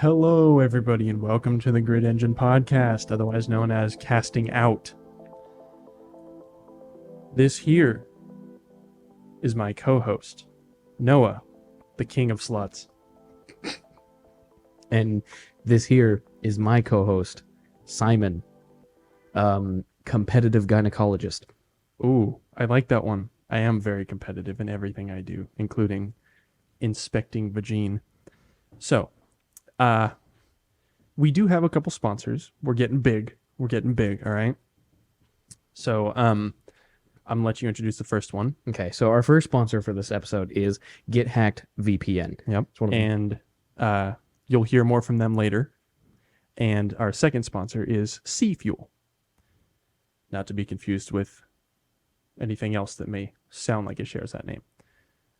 Hello, everybody, and welcome to the Grid Engine Podcast, otherwise known as Casting Out. This here is my co-host, Noah, the king of sluts. And this here is my co-host, Simon, competitive gynecologist. Ooh, I like that one. I am very competitive in everything I do, including inspecting vagine. So, we do have a couple sponsors. We're getting big, all right? So, I'm gonna let you introduce the first one. Okay, so our first sponsor for this episode is Get Hacked VPN. Yep. And you'll hear more from them later. And our second sponsor is Sea Fuel. Not to be confused with anything else that may sound like it shares that name.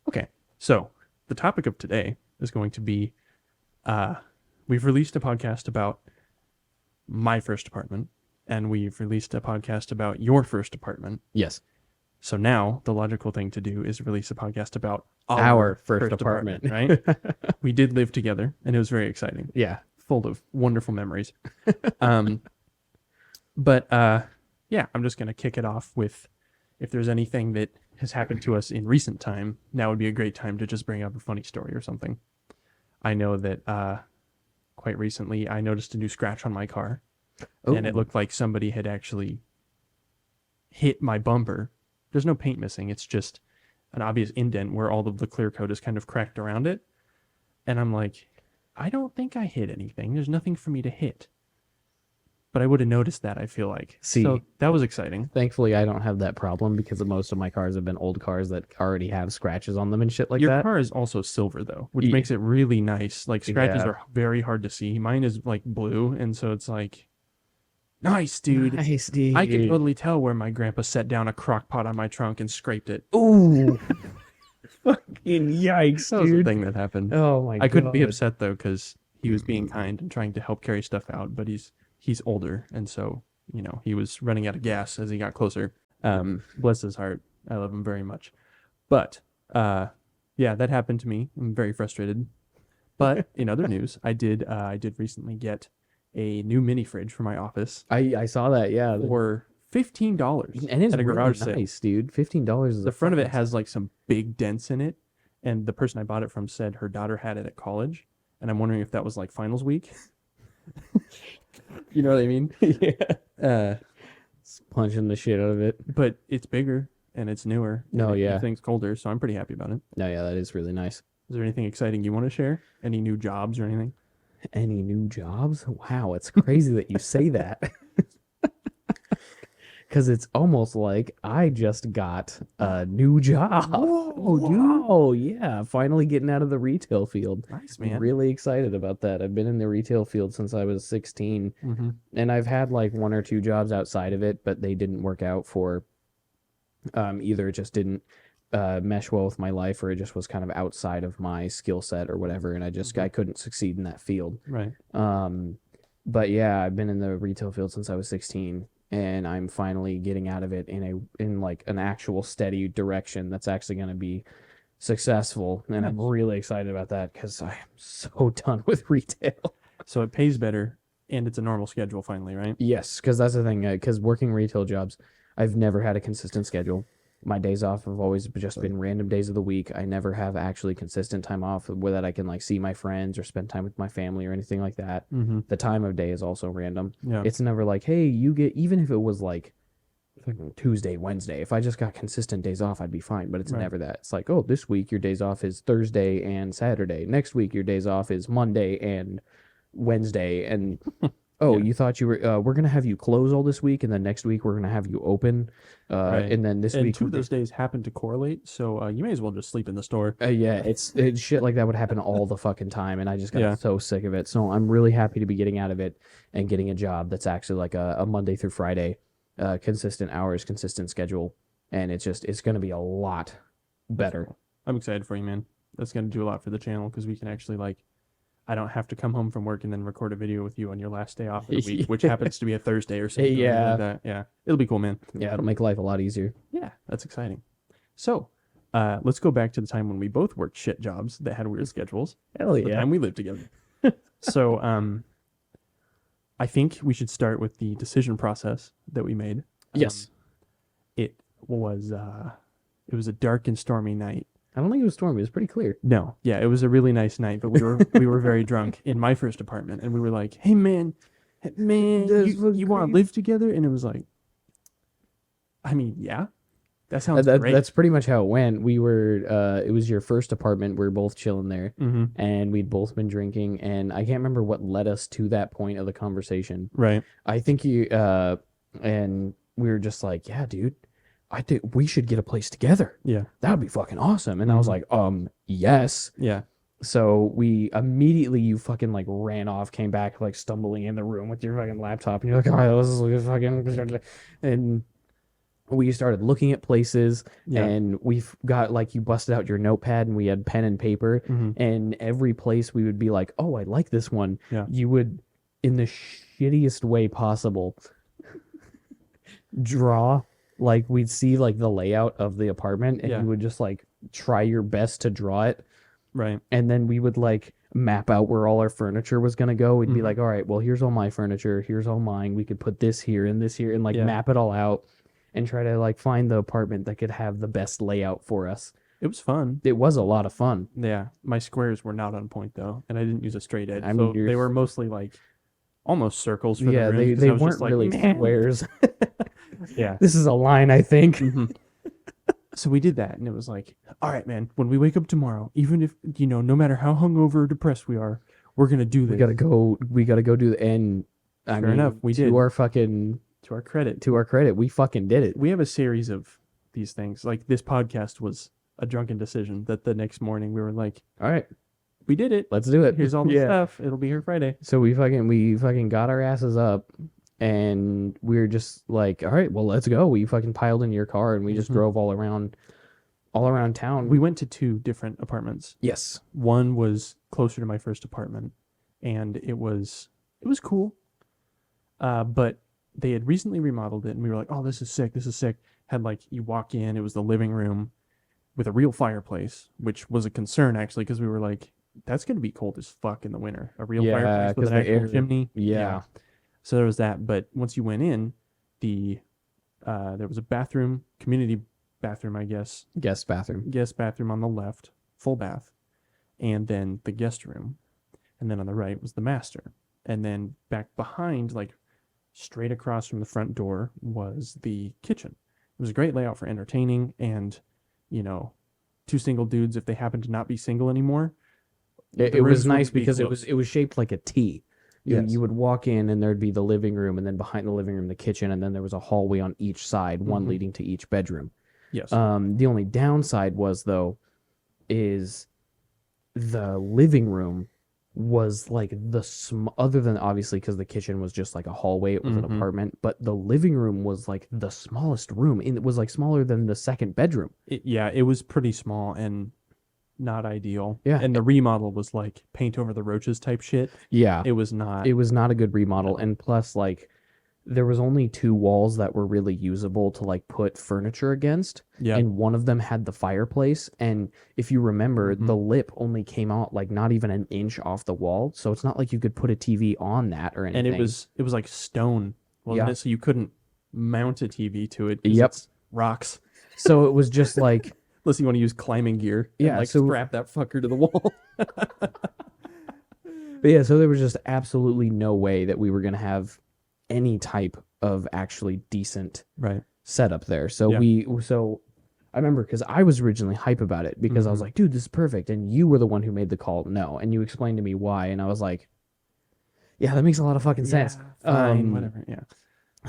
Okay, so the topic of today is going to be we've released a podcast about my first apartment, and we've released a podcast about your first apartment. Yes. So now the logical thing to do is release a podcast about Our first apartment. right? We did live together, and it was very exciting. Yeah. Full of wonderful memories. But yeah, I'm just going to kick it off with, if there's anything that has happened to us in recent time, now would be a great time to just bring up a funny story or something. I know that quite recently I noticed a new scratch on my car, and it looked like somebody had actually hit my bumper. There's no paint missing. It's just an obvious indent where all of the clear coat is kind of cracked around it. And I'm like, I don't think I hit anything. There's nothing for me to hit. But I would have noticed that, I feel like. So that was exciting. Thankfully, I don't have that problem because most of my cars have been old cars that already have scratches on them and shit like Your that. car is also silver, though, which makes it really nice. Like, scratches are very hard to see. Mine is, like, blue, and so it's like, nice, dude. Nice, dude. I can totally tell where my grandpa set down a crock pot on my trunk and scraped it. Ooh. Fucking yikes, That was the dude. thing that happened. Oh, my God. I couldn't be upset, though, because he was being kind and trying to help carry stuff out, but he's older, and so, you know, he was running out of gas as he got closer. Bless his heart. I love him very much. But, yeah, that happened to me. I'm very frustrated. But in other news, I did recently get a new mini fridge for my office. I saw that, yeah. For $15 And it's at a really garage sale. nice, dude. $15 is The front of it has like some big dents in it, and the person I bought it from said her daughter had it at college, and I'm wondering if that was like finals week. You know what I mean? Yeah. Punching the shit out of it. But it's bigger and it's newer. No, yeah. Things colder, so I'm pretty happy about it. No, yeah, that is really nice. Is there anything exciting you want to share? Any new jobs or anything? Any new jobs? Wow, it's crazy that you say that. Because it's almost like I just got a new job. Whoa, dude. Oh, yeah. Finally getting out of the retail field. Nice, I'm man. really excited about that. I've been in the retail field since I was 16. Mm-hmm. And I've had like one or two jobs outside of it, but they didn't work out for either it just didn't mesh well with my life, or it just was kind of outside of my skill set or whatever. And I couldn't succeed in that field. Right. But yeah, I've been in the retail field since I was 16. And I'm finally getting out of it in like an actual steady direction that's actually going to be successful. And I'm really excited about that because I am so done with retail. So it pays better, and it's a normal schedule finally, right? Yes, because that's the thing. Because working retail jobs, I've never had a consistent schedule. My days off have always just been random days of the week. I never have actually consistent time off where that I can like see my friends or spend time with my family or anything like that. Mm-hmm. The time of day is also random. Yeah. It's never like, hey, you get, even if it was like Tuesday, Wednesday, if I just got consistent days off, I'd be fine. But it's never that. It's like, oh, this week your days off is Thursday and Saturday. Next week your days off is Monday and Wednesday. And oh, you thought you were, we're going to have you close all this week, and then next week we're going to have you open. And then this week. Two of those days happen to correlate, so you may as well just sleep in the store. Yeah, it's shit like that would happen all the fucking time, and I just got so sick of it. So I'm really happy to be getting out of it and getting a job that's actually like a Monday through Friday, consistent hours, consistent schedule, and it's going to be a lot better. I'm excited for you, man. That's going to do a lot for the channel because we can actually like, I don't have to come home from work and then record a video with you on your last day off of the week, which happens to be a Thursday or something. Yeah. Like that. Yeah. It'll be cool, man. Yeah, it'll make life a lot easier. Yeah, that's exciting. So, let's go back to the time when we both worked shit jobs that had weird schedules. Hell The yeah. time we lived together. So, I think we should start with the decision process that we made. Yes. It was it was a dark and stormy night. I don't think it was stormy. It was pretty clear. No, yeah, it was a really nice night, but we were very drunk in my first apartment, and we were like, "Hey, man, you want to live together?" And it was like, I mean, yeah, that sounds great. That's pretty much how it went. We were, it was your first apartment. We were both chilling there, and we'd both been drinking. And I can't remember what led us to that point of the conversation. Right. I think and we were just like, yeah, dude, I think we should get a place together. Yeah. That would be fucking awesome. And I was like, yes. Yeah. So we immediately, you fucking like ran off, came back like stumbling in the room with your fucking laptop, and you're like, oh, this is fucking, and we started looking at places, and we've got like, you busted out your notepad, and we had pen and paper, and every place we would be like, oh, I like this one. Yeah. You would, in the shittiest way possible, draw, like we'd see like the layout of the apartment, and you would just like try your best to draw it. Right. And then we would like map out where all our furniture was going to go. We'd be like, all right, well, here's all my furniture. Here's all mine. We could put this here and this here, and like map it all out and try to like find the apartment that could have the best layout for us. It was fun. It was a lot of fun. Yeah. My squares were not on point though, and I didn't use a straight edge. I mean, so they were mostly like almost circles for the rooms, they I was weren't just like, really "Man." squares. Yeah. This is a line, I think. So we did that, and it was like, all right, man, when we wake up tomorrow, even if, no matter how hungover or depressed we are, we're going to do this. We gotta go do the, and I Fair mean, enough, we did. to our fucking, To our credit. we fucking did it. We have a series of these things. Like this podcast was a drunken decision that the next morning we were like, All right, we did it. let's do it. Here's all the stuff. It'll be here Friday. So we fucking got our asses up, and we were just like, all right, well, let's go. We fucking piled into your car, and we just drove all around town. We went to 2 different apartments. Yes. One was closer to my first apartment, and it was cool. But they had recently remodeled it, and we were like, oh, this is sick. This is sick. Had like, you walk in, it was the living room with a real fireplace, which was a concern actually, because we were like, that's going to be cold as fuck in the winter. A real fireplace with an actual chimney. Yeah. So there was that. But once you went in, there was a bathroom, community bathroom, I guess. Guest bathroom on the left, full bath. And then the guest room. And then on the right was the master. And then back behind, like straight across from the front door, was the kitchen. It was a great layout for entertaining, and, 2 single dudes, if they happen to not be single anymore. It was nice because it was shaped like a T. Yes. You would walk in, and there'd be the living room, and then behind the living room, the kitchen, and then there was a hallway on each side, one leading to each bedroom. Yes. The only downside was, though, is the living room was like other than obviously because the kitchen was just like a hallway, it was an apartment, but the living room was like the smallest room, and it was like smaller than the second bedroom. It was pretty small and not ideal. Yeah. And the remodel was like paint over the roaches type shit. Yeah. It was not a good remodel. And plus, like, there was only 2 walls that were really usable to like put furniture against. Yeah. And one of them had the fireplace. And if you remember, the lip only came out like not even an inch off the wall. So it's not like you could put a TV on that or anything. And it was like stone, wasn't it? So you couldn't mount a TV to it. Yep. It's rocks. So it was just like, Unless you want to use climbing gear. Yeah, And like so- strap that fucker to the wall. but yeah, so there was just absolutely no way that we were going to have any type of actually decent Right. setup there. So Yeah. so I remember because I was originally hype about it because I was like, dude, this is perfect. And you were the one who made the call. No. And you explained to me why. And I was like, yeah, that makes a lot of fucking sense. Fine, whatever. Yeah.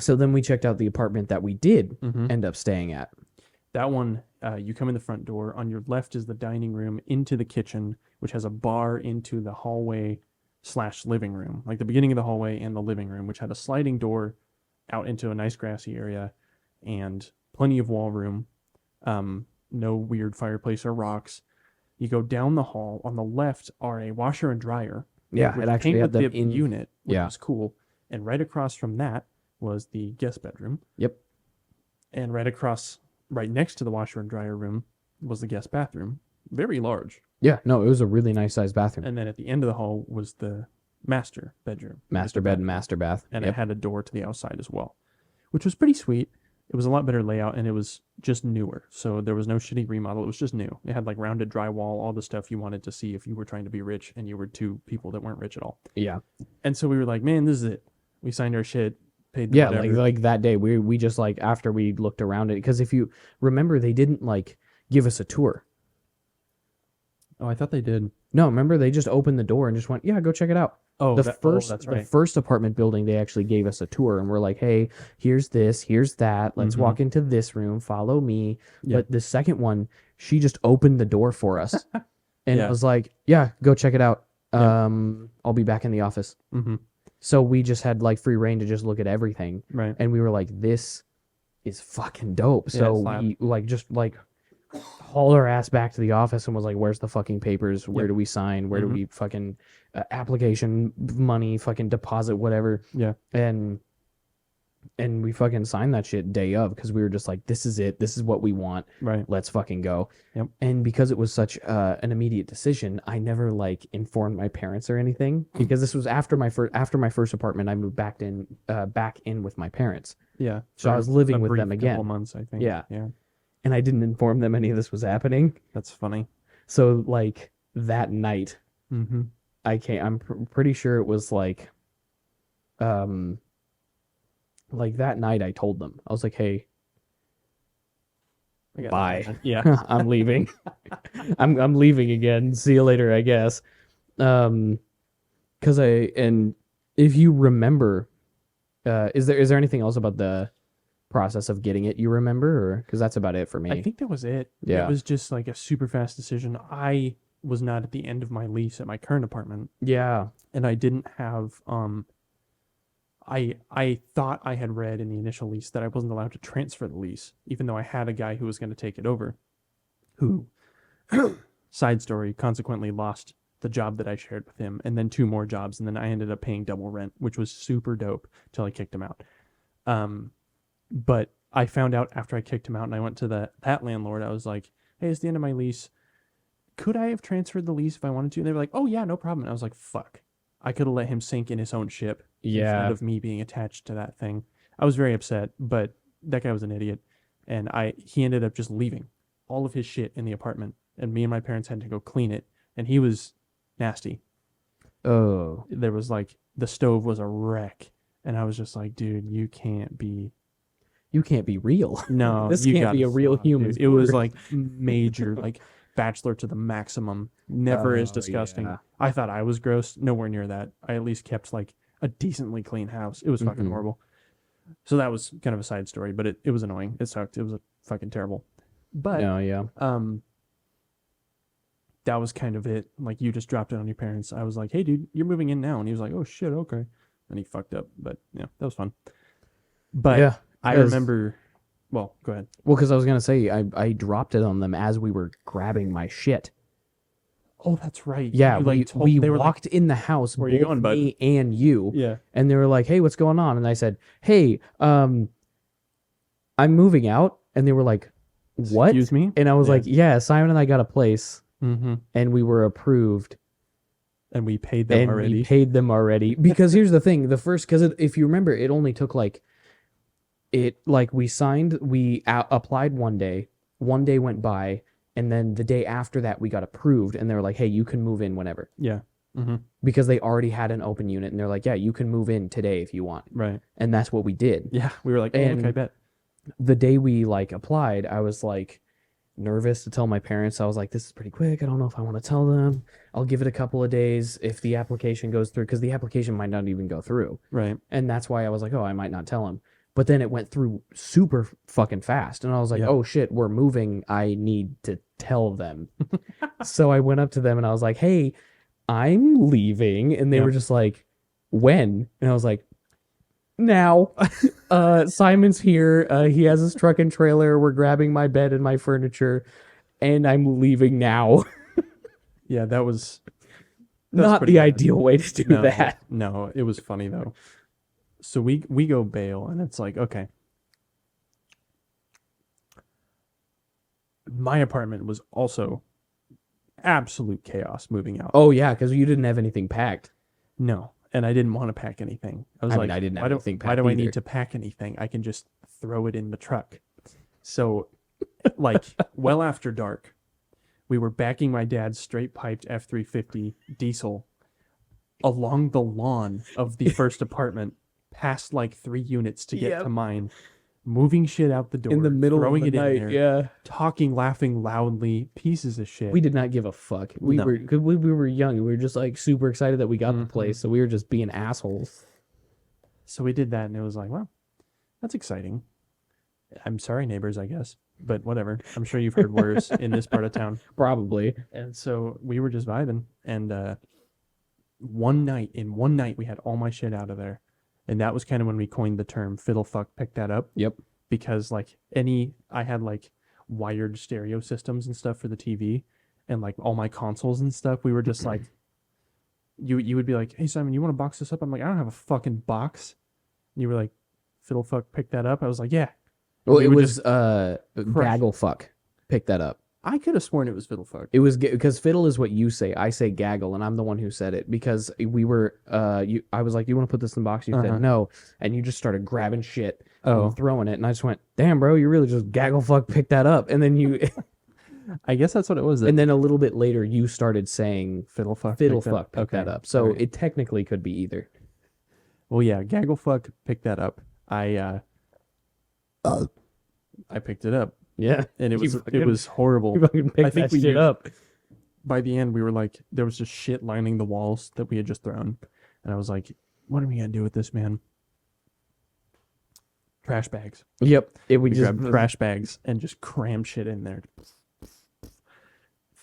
So then we checked out the apartment that we did Mhm. end up staying at. That one, you come in the front door. On your left is the dining room into the kitchen, which has a bar into the hallway / living room, like the beginning of the hallway and the living room, which had a sliding door out into a nice grassy area and plenty of wall room. No weird fireplace or rocks. You go down the hall. On the left are a washer and dryer. Yeah, which it actually came had with them the in. unit, which Yeah. was cool. And right across from that was the guest bedroom. Yep. And right next to the washer and dryer room was the guest bathroom. very large. Yeah, no, it was a really nice sized bathroom. And then at the end of the hall was the master bedroom. Master bed and master bath. And Yep. it had a door to the outside as well, which was pretty sweet. It was a lot better layout, and it was just newer. So there was no shitty remodel. It was just new. It had like rounded drywall, all the stuff you wanted to see if you were trying to be rich and you were two people that weren't rich at all. Yeah. And so we were like, man, this is it. We signed our shit, paid the Yeah, whatever. like that day we just like after we looked around it, because if you remember, they didn't like give us a tour. Oh, I thought they did. No, remember, they just opened the door and just went, yeah, go check it out. Oh, The first apartment building, they actually gave us a tour and we're like, hey, here's this, here's that. Let's walk into this room. Follow me. Yeah. But the second one, she just opened the door for us, and Yeah. it was like, yeah, go check it out. Yeah. I'll be back in the office. Mm-hmm. So we just had like free reign to just look at everything, Right. and we were like, this is fucking dope. Yeah, So slap. we like just like hauled our ass back to the office and was like, where's the fucking papers? Where Yep. do we sign? Where Mhm. do we fucking application money, fucking deposit, whatever. Yeah. And we fucking signed that shit day of, because we were just like, this is it. This is what we want. Right. Let's fucking go. Yep. And because it was such an immediate decision, I never like informed my parents or anything, because this was after my first apartment. I moved back in with my parents. Yeah. So I For was living a with brief them again. couple months, I think. Yeah. Yeah. And I didn't inform them any of this was happening. That's funny. So like that night, Mm-hmm. I'm pretty sure it was like that night I told them. I was like, hey, bye. Yeah. I'm leaving. I'm leaving again. See you later, I guess. And if you remember, is there anything else about the process of getting it you remember, or because that's about it for me? I think that was it. Yeah. It was just like a super fast decision. I was not at the end of my lease at my current apartment, Yeah. and I didn't have I thought I had read in the initial lease that I wasn't allowed to transfer the lease, even though I had a guy who was going to take it over, who side story consequently lost the job that I shared with him, and then 2 more jobs, and then I ended up paying double rent, which was super dope till I kicked him out. But I found out after I kicked him out, and I went to that landlord. I was like, hey, it's the end of my lease. Could I have transferred the lease if I wanted to? And they were like, oh yeah, no problem. And I was like, fuck. I could have let him sink in his own ship instead of me being attached to that thing. I was very upset, but that guy was an idiot. And he ended up just leaving all of his shit in the apartment, and me and my parents had to go clean it. And he was nasty. Oh. There was like, the stove was a wreck. And I was just like, dude, you can't be real. No, This you can't gotta be a real stop, human dude. It was sport. like major, like bachelor to the maximum. Never is Oh, disgusting. yeah. I thought I was gross. Nowhere near that. I at least kept like a decently clean house. It was fucking Mhm. horrible. So that was kind of a side story, but it was annoying. It sucked. It was fucking terrible. But No, yeah. that was kind of it. Like, you just dropped it on your parents. I was like, hey dude, you're moving in now. And he was like, oh shit, okay. And he fucked up. But yeah, that was fun. But Yeah. I 'cause- remember. Well, go ahead. Well, because I was gonna say I dropped it on them as we were grabbing my shit. Oh, that's right. Yeah, You, like, we they were like, walked in the house, "Where you both going, bud?" me and you, yeah. and they were like, "Hey, what's going on?" And I said, "Hey, I'm moving out," and they were like, "What?" Excuse me? And I was Yeah. like, "Yeah, Simon and I got a place, Mm-hmm. and we were approved, And we paid them and already. we paid them already." Because here's the thing: because if you remember, it only took we signed, applied one day went by, and then the day after that we got approved, and they were like, hey, you can move in whenever, Yeah. Mm-hmm. because they already had an open unit, and they're like, yeah, you can move in today if you want. Right. And that's what we did. Yeah. We were like, oh, And- okay, I bet. The day we applied, I was like nervous to tell my parents. I was like, this is pretty quick, I don't know if I want to tell them. I'll give it a couple of days if the application goes through, because the application might not even go through. Right. And that's why I was like, oh, I might not tell him. But then it went through super fucking fast. And I was like, Yeah. oh shit, we're moving. I need to tell them. So I went up to them and I was like, hey, I'm leaving. And they Yeah. were just like, when? And I was like, now. Simon's here. He has his truck and trailer. We're grabbing my bed and my furniture. And I'm leaving now. Yeah, that was Not pretty the bad. ideal way to do no, that. No, it was funny though. So we go bail, and it's like, okay. My apartment was also absolute chaos moving out. Oh yeah, because you didn't have anything packed. No, and I didn't want to pack anything. I was I like, mean, I didn't have anything why packed do I either. need to pack anything? I can just throw it in the truck. So, like, well after dark, we were backing my dad's straight piped F-350 diesel along the lawn of the first apartment, past like 3 units to get Yep. to mine, moving shit out the door, In the middle throwing of the it night, in there, yeah. talking, laughing loudly, pieces of shit. We did not give a fuck. We No. were cause we were young. We were just like super excited that we got the Mhm. place, so we were just being assholes. So we did that, and it was like, well, that's exciting. I'm sorry, neighbors, I guess, but whatever. I'm sure you've heard worse in this part of town. Probably. And so we were just vibing, and one night, we had all my shit out of there, and that was kind of when we coined the term "fiddle fuck pick that up." Yep. Because like I had like wired stereo systems and stuff for the TV, and like all my consoles and stuff. We were just like, you would be like, "Hey Simon, you want to box this up?" I'm like, "I don't have a fucking box." And you were like, "Fiddle fuck pick that up." I was like, "Yeah." Well, We it would was crush. gaggle fuck. Pick that up. I could have sworn it was fiddle fuck. It was because fiddle is what you say. I say gaggle, and I'm the one who said it because we were. I was like, "You want to put this in the box?" You Uh-huh. said no, and you just started grabbing shit Oh, and throwing it, and I just went, "Damn, bro, you really just gaggle fuck pick that up." And then you, I guess that's what it was. and then a little bit later, you started saying fiddle fuck. fiddle pick fuck pick that up. So Alright. it technically could be either. Well, yeah, gaggle fuck pick that up. I picked it up, Yeah, and it You was fucking- horrible. you fucking pick I think that we shit used- up. By the end, we were like, there was just shit lining the walls that we had just thrown, and I was like, "What are we gonna do with this, man?" Trash bags. Yep, we We just grabbed trash bags and just crammed shit in there.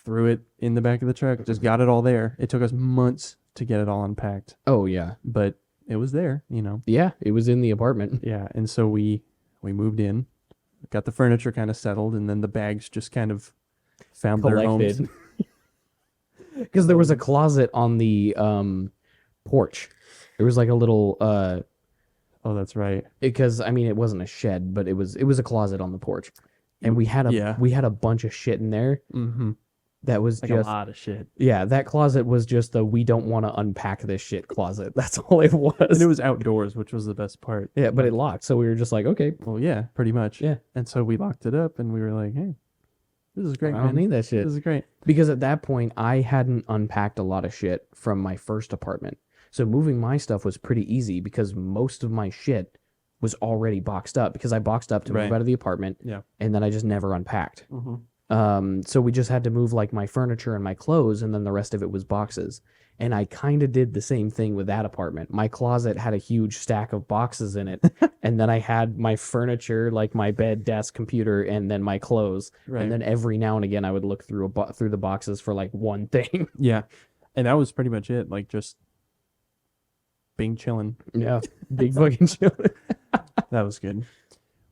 Threw it in the back of the truck. Just got it all there. It took us months to get it all unpacked, Oh yeah, but it was there, you know. yeah. It was in the apartment. Yeah, and so we moved in, got the furniture kind of settled, and then the bags just kind of found their homes. Collected. Because there was a closet on the porch. There was like a little Oh, that's right. because I mean it wasn't a shed, but it was a closet on the porch, and we had a bunch of shit in there Mm-hmm. that was Like just a lot of shit. yeah. That closet was just the we don't want to unpack this shit closet. That's all it was. And it was outdoors, which was the best part. Yeah, but it locked, so we were just like, okay, Well, yeah, pretty much. Yeah. And so we locked it up, and we were like, "Hey, this is great, I man. don't need that shit. This is great." Because at that point, I hadn't unpacked a lot of shit from my first apartment. So moving my stuff was pretty easy because most of my shit was already boxed up because I boxed up to move Right. out of the apartment. Yeah. And then I just never unpacked. Mm-hmm. So we just had to move like my furniture and my clothes, and then the rest of it was boxes. And I kind of did the same thing with that apartment. My closet had a huge stack of boxes in it, and then I had my furniture, like my bed, desk, computer, and then my clothes. Right. And then every now and again, I would look through through the boxes for like one thing. Yeah, and that was pretty much it. Like just being chilling. Yeah, big fucking chill. That was good.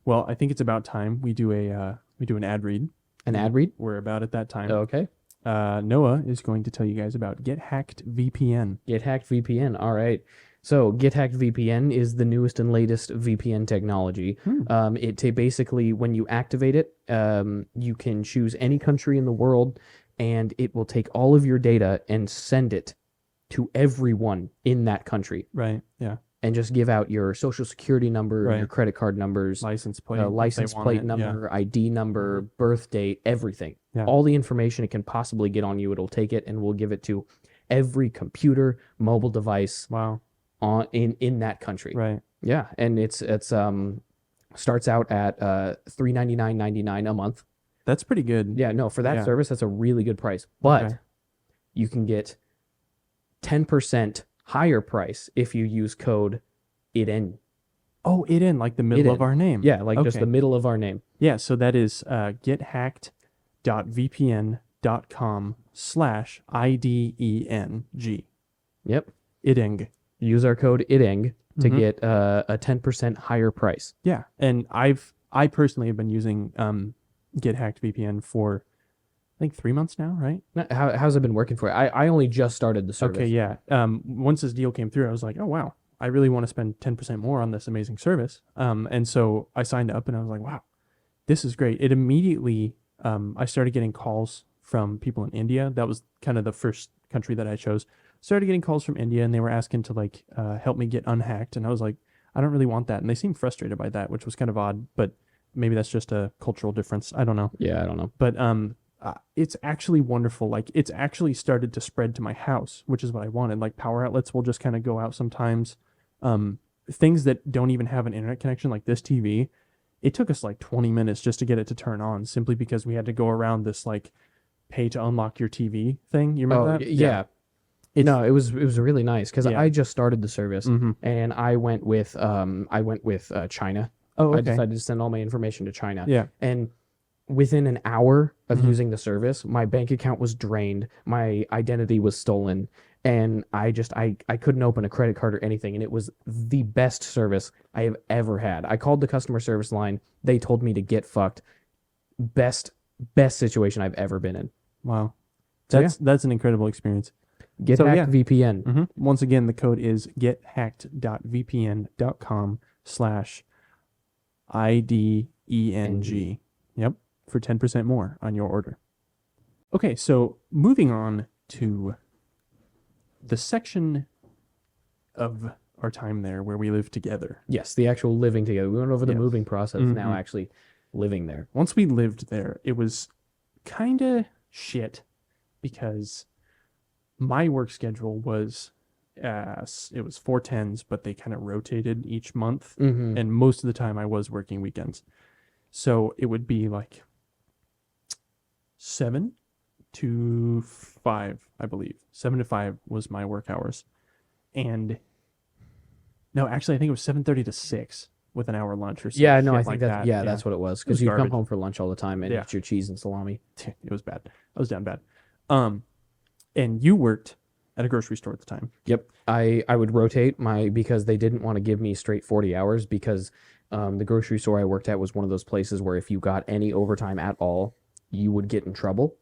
Well, I think it's about time we do an ad read. An ad read. We're about at that time. Okay. Noah is going to tell you guys about Get Hacked VPN. Get Hacked VPN. All right. So Get Hacked VPN is the newest and latest VPN technology. Basically, when you activate it, you can choose any country in the world, and it will take all of your data and send it to everyone in that country, Right. Yeah. and just give out your social security number, Right. your credit card numbers, License plate. if they license want plate it. number, ID number, birth date, everything. Yeah. All the information it can possibly get on you, it'll take it and will give it to every computer, mobile device Yeah. Wow. on in that country. Right. Yeah, and it's starts out at $399.99 a month. That's pretty good. Yeah, no, for that Yeah. service, that's a really good price. But Okay. you can get 10% higher price if you use code ITN. Oh, it in like the middle It of in. our name. Yeah, like just Okay. the middle of our name. Yeah, so that is gethacked.vpn.com/IDENG. Yep. IDENG. Use our code ITENG to Mhm. get a 10% higher price. Yeah, and I personally have been using Get Hacked VPN for I think 3 months now, right? How's it been working for you? I only just started the service. Okay, yeah. Once this deal came through, I was like, oh wow, I really want to spend 10% more on this amazing service. And so I signed up, and I was like, wow, this is great. It immediately, I started getting calls from people in India. That was kind of the first country that I chose. Started getting calls from India, and they were asking to like help me get unhacked, and I was like, I don't really want that, and they seemed frustrated by that, which was kind of odd, but maybe that's just a cultural difference. I don't know. Yeah, I don't know. But it's actually wonderful. Like it's actually started to spread to my house, which is what I wanted. Like power outlets will just kind of go out sometimes. Things that don't even have an internet connection, like this TV, it took us like 20 minutes just to get it to turn on, simply because we had to go around this like pay to unlock your TV thing. You remember that? Yeah. No, it was really nice because Yeah. I just started the service Mhm. and I went with China. Oh, I okay. decided to send all my information to China. Yeah. And within an hour of Mhm. using the service, my bank account was drained, my identity was stolen, and I couldn't open a credit card or anything, and it was the best service I have ever had. I called the customer service line. They told me to get fucked. Best situation I've ever been in. Wow. So, That's an incredible experience. Get So, hacked yeah. VPN. Once again, the code is gethacked.vpn.com/IDENG. Yep, for 10% more on your order. Okay, so moving on to the section of our time there where we live together. Yes, the actual living together. We went over the Yes. moving process. Now Mhm. actually living there. Once we lived there, it was kind of shit because my work schedule was it was 410s, but they kind of rotated each month, Mm-hmm. and most of the time I was working weekends. So it would be like 7 to 5, I believe. 7 to 5 was my work hours. And no, actually I think it was 7:30 to 6 with an hour lunch or something. Yeah, no, I think like that. Yeah, that's what it was. Because you come garbage. home for lunch all the time and Yeah. eat your cheese and salami. It was bad. I was down bad. And you worked at a grocery store at the time. Yep. I would rotate because they didn't want to give me straight 40 hours because the grocery store I worked at was one of those places where if you got any overtime at all, you would get in trouble.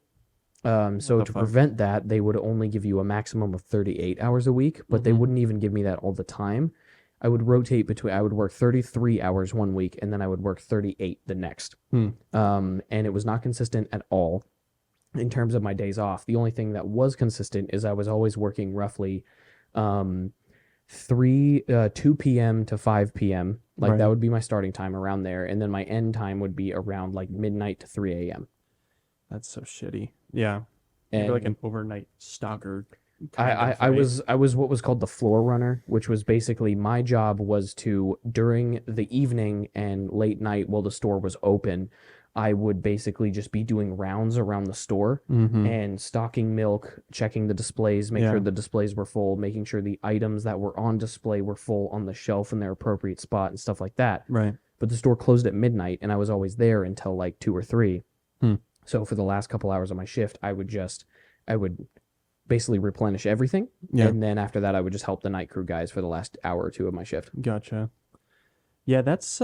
So the to fuck? prevent that, they would only give you a maximum of 38 hours a week, but they Mhm. wouldn't even give me that all the time. I would rotate between, I would work 33 hours one week and then I would work 38 the next. Hmm. And it was not consistent at all in terms of my days off. The only thing that was consistent is I was always working roughly 2 p.m. to 5 p.m. Like Right. that would be my starting time around there. And then my end time would be around like midnight to 3 a.m. That's so shitty. Yeah. And You're like an overnight stalker. I was what was called the floor runner, which was basically my job was to, during the evening and late night while the store was open, I would basically just be doing rounds around the store and stocking milk, checking the displays, make sure the displays were full, making sure the items that were on display were full on the shelf in their appropriate spot and stuff like that. Right. But the store closed at midnight and I was always there until like 2 or 3. Hmm. So for the last couple hours of my shift, I would basically replenish everything. Yeah. And then after that, I would just help the night crew guys for the last hour or 2 of my shift. Gotcha. Yeah, that's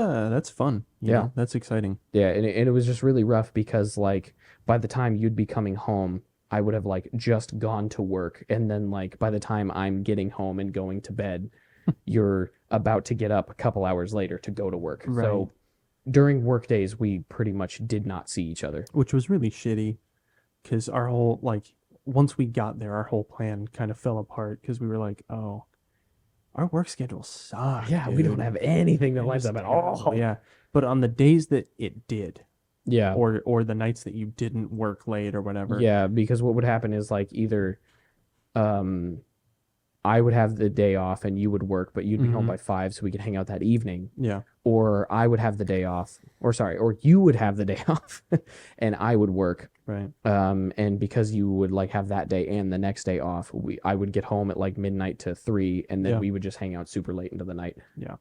fun. You know? That's exciting. Yeah, and it was just really rough because like by the time you'd be coming home, I would have like just gone to work, and then like by the time I'm getting home and going to bed, you're about to get up a couple hours later to go to work. Right. So during work days, we pretty much did not see each other. Which was really shitty because our whole, like, once we got there, our whole plan kind of fell apart because we were like, oh, our work schedule sucks. Yeah, we don't have anything that It lines was up at terrible. all. Yeah. But on the days that it did, Yeah. or the nights that you didn't work late or whatever. Yeah, because what would happen is like either I would have the day off and you would work, but you'd be home by 5 so we could hang out that evening. Yeah. Or I would have the day off, or you would have the day off and I would work. Right. And because you would like have that day and the next day off, I would get home at like midnight to 3 and then we would just hang out super late into the night. Yeah.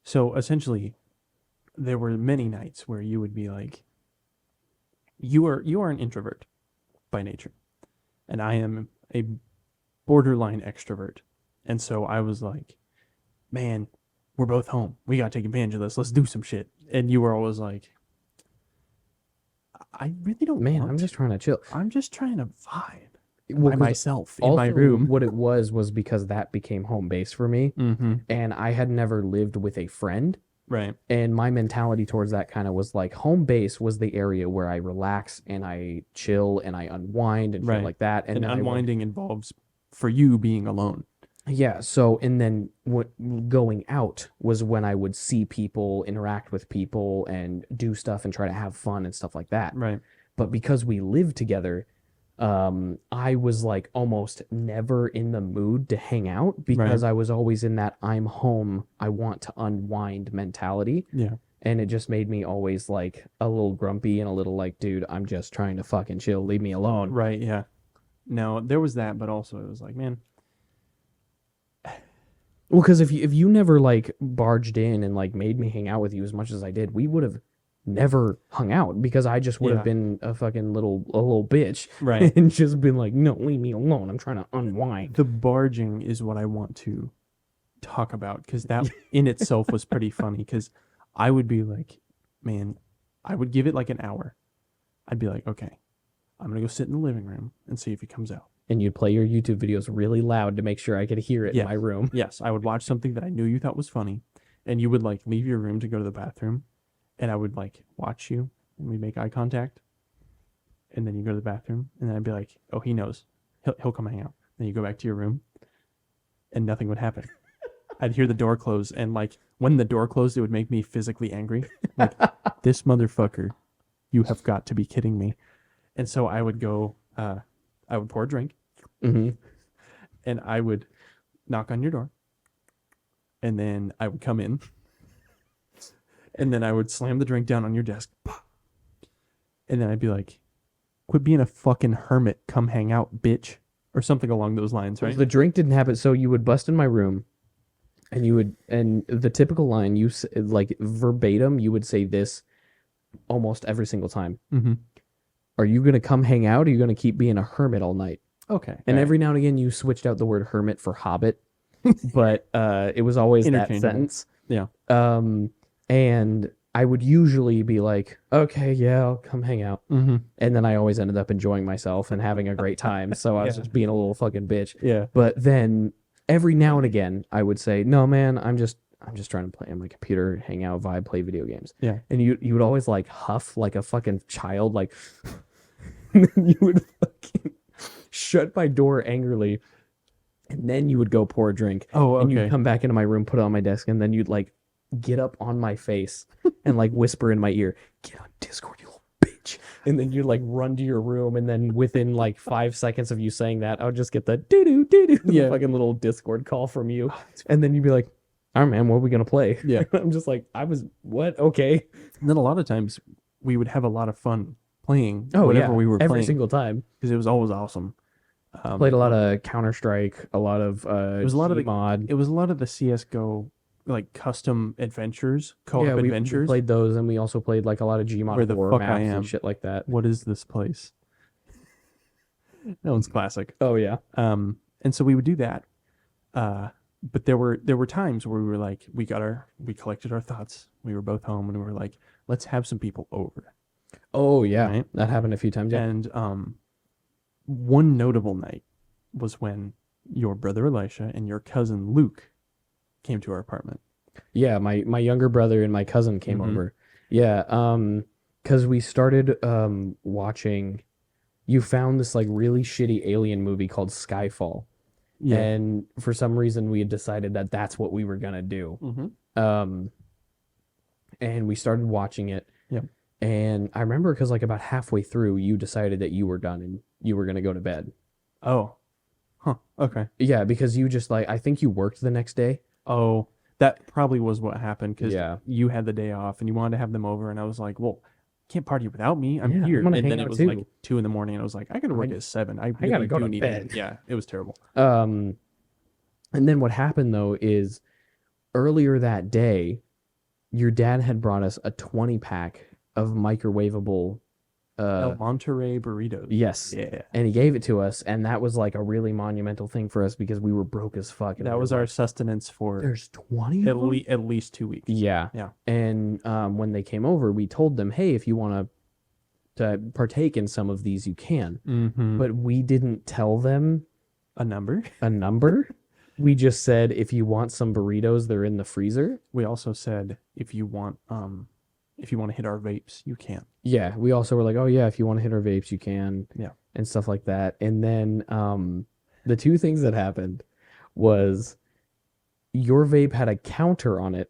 So essentially, there were many nights where you would be like, you are an introvert by nature, and I am a borderline extrovert. And so I was like, man, we're both home. We got to take advantage of this. Let's do some shit. And you were always like, I really don't Man, want I'm just to. trying to chill. I'm just trying to vibe Well, by 'cause myself in my also room. What it was because that became home base for me. Mm-hmm. And I had never lived with a friend. Right. And my mentality towards that kind of was like home base was the area where I relax and I chill and I unwind and shit Right. like that. And then unwinding involves for you being alone. yeah. So, and then what going out was when I would see people, interact with people, and do stuff and try to have fun and stuff like that. Right. But because we lived together, I was like almost never in the mood to hang out because Right. I was always in that I'm home, I want to unwind mentality. Yeah. And it just made me always like a little grumpy and a little like, dude, I'm just trying to fucking chill, leave me alone. Right. Yeah. No, there was that, but also it was like, man, Well, because if you never like barged in and like made me hang out with you as much as I did, we would have never hung out because I just would Yeah. have been a fucking little bitch, right. and just been like, no, leave me alone. I'm trying to unwind. The barging is what I want to talk about because that in itself was pretty funny because I would be like, man, I would give it like an hour. I'd be like, okay, I'm going to go sit in the living room and see if he comes out. And you'd play your YouTube videos really loud to make sure I could hear it Yeah. in my room. Yes, I would watch something that I knew you thought was funny, and you would like leave your room to go to the bathroom, and I would like watch you, and we make eye contact, and then you go to the bathroom, and then I'd be like, oh, he knows, he'll come hang out. Then you go back to your room, and nothing would happen. I'd hear the door close, and like when the door closed, it would make me physically angry. Like, this motherfucker, you have got to be kidding me. And so I would go, I would pour a drink, Mm-hmm. and I would knock on your door, and then I would come in, and then I would slam the drink down on your desk, and then I'd be like, quit being a fucking hermit, come hang out, bitch, or something along those lines, right? The drink didn't happen, so you would bust in my room, and you would, and the typical line, like verbatim, you would say this almost every single time. Mm-hmm. Are you gonna come hang out? Or are you gonna keep being a hermit all night? Okay. And right. every now and again, you switched out the word hermit for hobbit, but it was always that Interchangeable. sentence. Yeah. And I would usually be like, okay, yeah, I'll come hang out. Mm-hmm. And then I always ended up enjoying myself and having a great time. So I was Yeah. just being a little fucking bitch. Yeah. But then every now and again, I would say, no, man, I'm just trying to play on my computer, hang out, vibe, play video games. Yeah. And you would always like huff like a fucking child, like, and then you would fucking shut my door angrily, and then you would go pour a drink. Oh, okay. And you'd come back into my room, put it on my desk, and then you'd like get up on my face and like whisper in my ear, "Get on Discord, you little bitch." And then you'd like run to your room, and then within like 5 seconds of you saying that, I would just get the doo doo Yeah. fucking little Discord call from you, and then you'd be like, "All right, man, what are we gonna play?" Yeah. I'm just like, what? Okay. And then a lot of times we would have a lot of fun playing Oh, whatever yeah. we were Every playing single time. because it was always awesome. Played a lot of Counter-Strike, a lot of It was a lot of the mod. It was a lot of the CS:GO like custom adventures, co-op Yeah, we adventures. played those, and we also played like a lot of Gmod Where the 4 fuck I maps am. and shit like that. What is this place? That one's classic. Oh yeah. And so we would do that. But there were times where we were like, we collected our thoughts. We were both home, and we were like, let's have some people over. Oh yeah. Right? That happened a few times. Yeah. And one notable night was when your brother Elisha and your cousin Luke came to our apartment. Yeah, my younger brother and my cousin came Mhm. over. Yeah, because we started watching. You found this like really shitty alien movie called Skyfall, Yeah. and for some reason we had decided that that's what we were gonna do. Mm-hmm. And we started watching it. Yep. And I remember because like about halfway through, you decided that you were done and you were gonna go to bed. Oh. Huh. Okay. Yeah, because you just like I think you worked the next day. Oh, that probably was what happened because Yeah. you had the day off and you wanted to have them over, and I was like, well, can't party without me. I'm Yeah, I'm here. gonna And hang then out it was too. like 2 a.m, and I was like, I gotta work at 7. I really gotta go do to need bed. Yeah, it was terrible. And then what happened though is earlier that day, your dad had brought us a 20-pack of microwavable. El Monterey burritos. Yes. Yeah. And he gave it to us, and that was like a really monumental thing for us because we were broke as fuck. And That we was were our like, sustenance for There's 20 of them? at least 2 weeks. Yeah. Yeah. And when they came over, we told them, hey, if you want to partake in some of these, you can. Mm-hmm. But we didn't tell them a number. a number. We just said, if you want some burritos, they're in the freezer. We also said if you want to hit our vapes, you can. Yeah, we also were like, oh yeah, if you want to hit our vapes, you can. Yeah. And stuff like that. And then the two things that happened was your vape had a counter on it.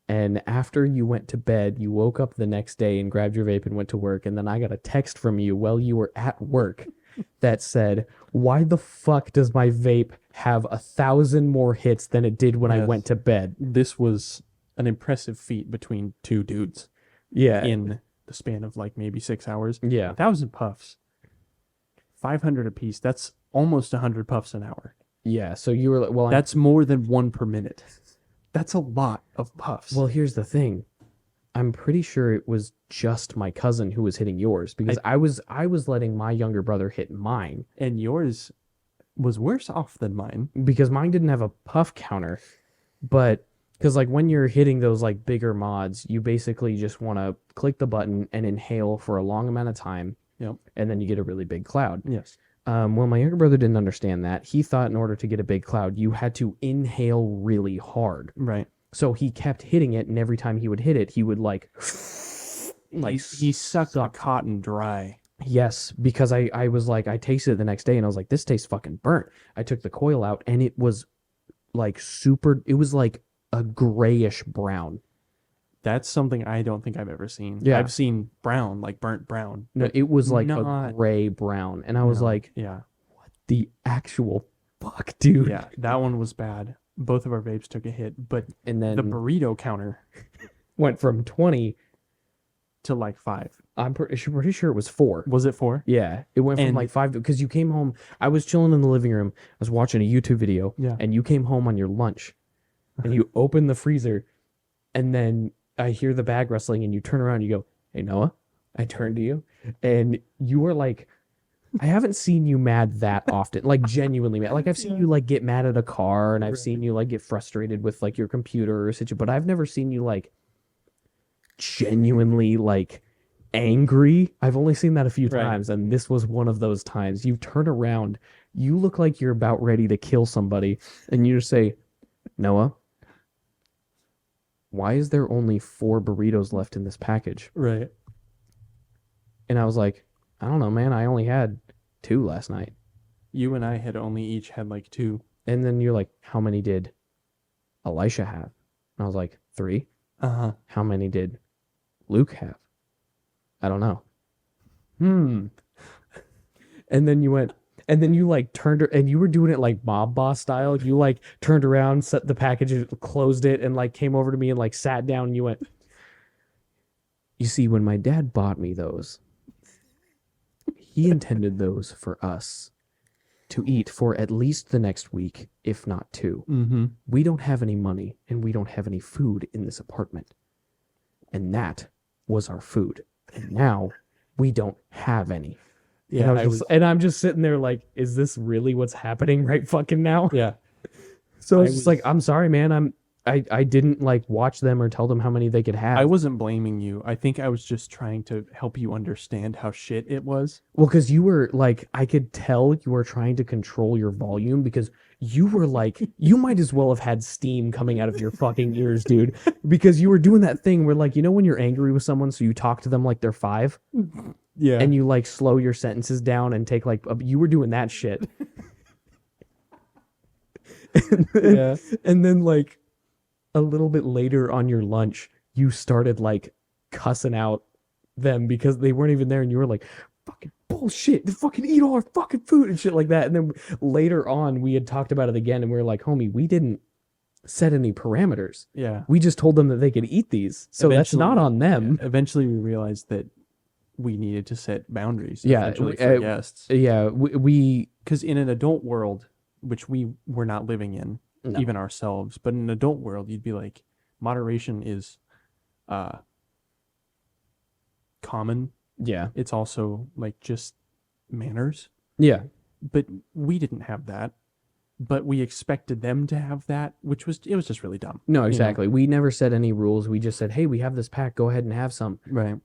And after you went to bed, you woke up the next day and grabbed your vape and went to work. And then I got a text from you while you were at work that said, why the fuck does my vape have 1,000 more hits than it did when I Yes. went to bed? This was an impressive feat between two dudes Yeah. in the span of like maybe 6 hours. Yeah. 1,000 puffs, 500 apiece. That's almost 100 puffs an hour. Yeah. So you were like, well, That's more than one per minute. That's a lot of puffs. well, here's the thing. I'm pretty sure it was just my cousin who was hitting yours because I was letting my younger brother hit mine and yours was worse off than mine. because mine didn't have a puff counter. But because like when you're hitting those like bigger mods, you basically just want to click the button and inhale for a long amount of time. Yep. And then you get a really big cloud. Yes. Well, my younger brother didn't understand that. He thought in order to get a big cloud, you had to inhale really hard. Right. So he kept hitting it, and every time he would hit it, he would like He sucked the cotton dry. Yes, because I was like, I tasted it the next day, and I was like, this tastes fucking burnt. I took the coil out, and it was like it was like a grayish brown. That's something I don't think I've ever seen. Yeah. I've seen brown, like burnt brown. No, it was like a not- gray brown, and I was No. like, Yeah. the actual fuck, dude. Yeah. That one was bad. Both of our vapes took a hit, but And then the burrito counter went from 20. to like 5. I'm pretty sure it was 4. Was it 4? Yeah, it went from And- like 5 because you came home. I was chilling in the living room. I was watching a YouTube video, Yeah. and you came home on your lunch, and you open the freezer, and then I hear the bag rustling, and you turn around, and you go, "Hey Noah," I turn to you, and you were like, I haven't seen you mad that often, like genuinely mad. Like I've seen you like get mad at a car, and I've seen you like get frustrated with like your computer or situation, but I've never seen you like genuinely like angry. I've only seen that a few Right. times, and this was one of those times. You turn around, you look like you're about ready to kill somebody, and you just say, "Noah, why is there only 4 burritos left in this package?" Right. And I was like, I don't know, man. I only had 2 last night. You and I had only each had like 2. And then you're like, how many did Elisha have? And I was like, 3. Uh-huh. How many did Luke have? I don't know. And then you went, and then you like turned, and you were doing it like mob boss style. You like turned around, set the package, closed it, and like came over to me and like sat down, and you went, you see, when my dad bought me those, he intended those for us to eat for at least the next week, if not 2. Mm-hmm. We don't have any money, and we don't have any food in this apartment. And that was our food. And now we don't have any. Yeah. And I'm just sitting there like, is this really what's happening right fucking now? Yeah. So I it's just was- like, I'm sorry, man. I didn't like watch them or tell them how many they could have. I wasn't blaming you. I think I was just trying to help you understand how shit it was. Well, because you were like, I could tell you were trying to control your volume because you were like, you might as well have had steam coming out of your fucking ears, dude. Because you were doing that thing where, like, you know, when you're angry with someone, so you talk to them like they're 5 Yeah. and you like slow your sentences down and take like, you were doing that shit. Yeah. And then, like, a little bit later on your lunch, you started like cussing out them because they weren't even there, and you were like, fucking bullshit, they fucking eat all our fucking food and shit like that. And then later on, we had talked about it again, and we were like, homie, we didn't set any parameters. Yeah. We just told them that they could eat these. So that's Eventually- not on them. Eventually, we realized that we needed to set boundaries. Yeah, Eventually for guests. Yeah, we Because in an adult world, which we were not living in, No. even ourselves, but in an adult world, you'd be like, moderation is common. yeah. It's also like just manners. Yeah. But we didn't have that. But we expected them to have that, it was just really dumb. No, exactly. We never set any rules. We just said, hey, we have this pack, go ahead and have some. Right.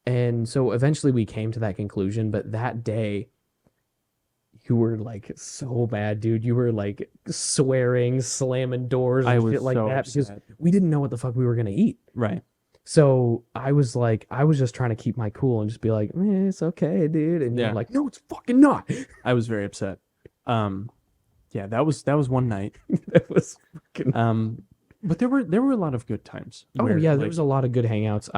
And so eventually we came to that conclusion, but that day You were like so bad, dude. You were like swearing, slamming doors I and was shit like so that because upset. we didn't know what the fuck we were gonna eat. Right. So I was like, I was just trying to keep my cool and just be like, it's okay, dude. And you're Yeah. like, no, it's fucking not. I was very upset. Yeah, that was one night. That was fucking. But there were a lot of good times. Oh Where, yeah, there like, was a lot of good hangouts.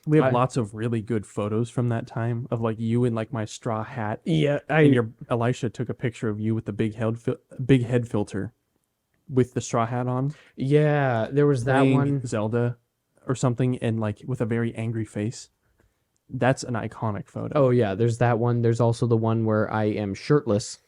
we have I- lots of really good photos from that time of like you in like my straw hat, Yeah, and your Elisha took a picture of you with the big head filter, with the straw hat on, yeah, there was that playing one. Zelda, or something, and like with a very angry face. That's an iconic photo. Oh yeah, there's that one. There's also the one where I am shirtless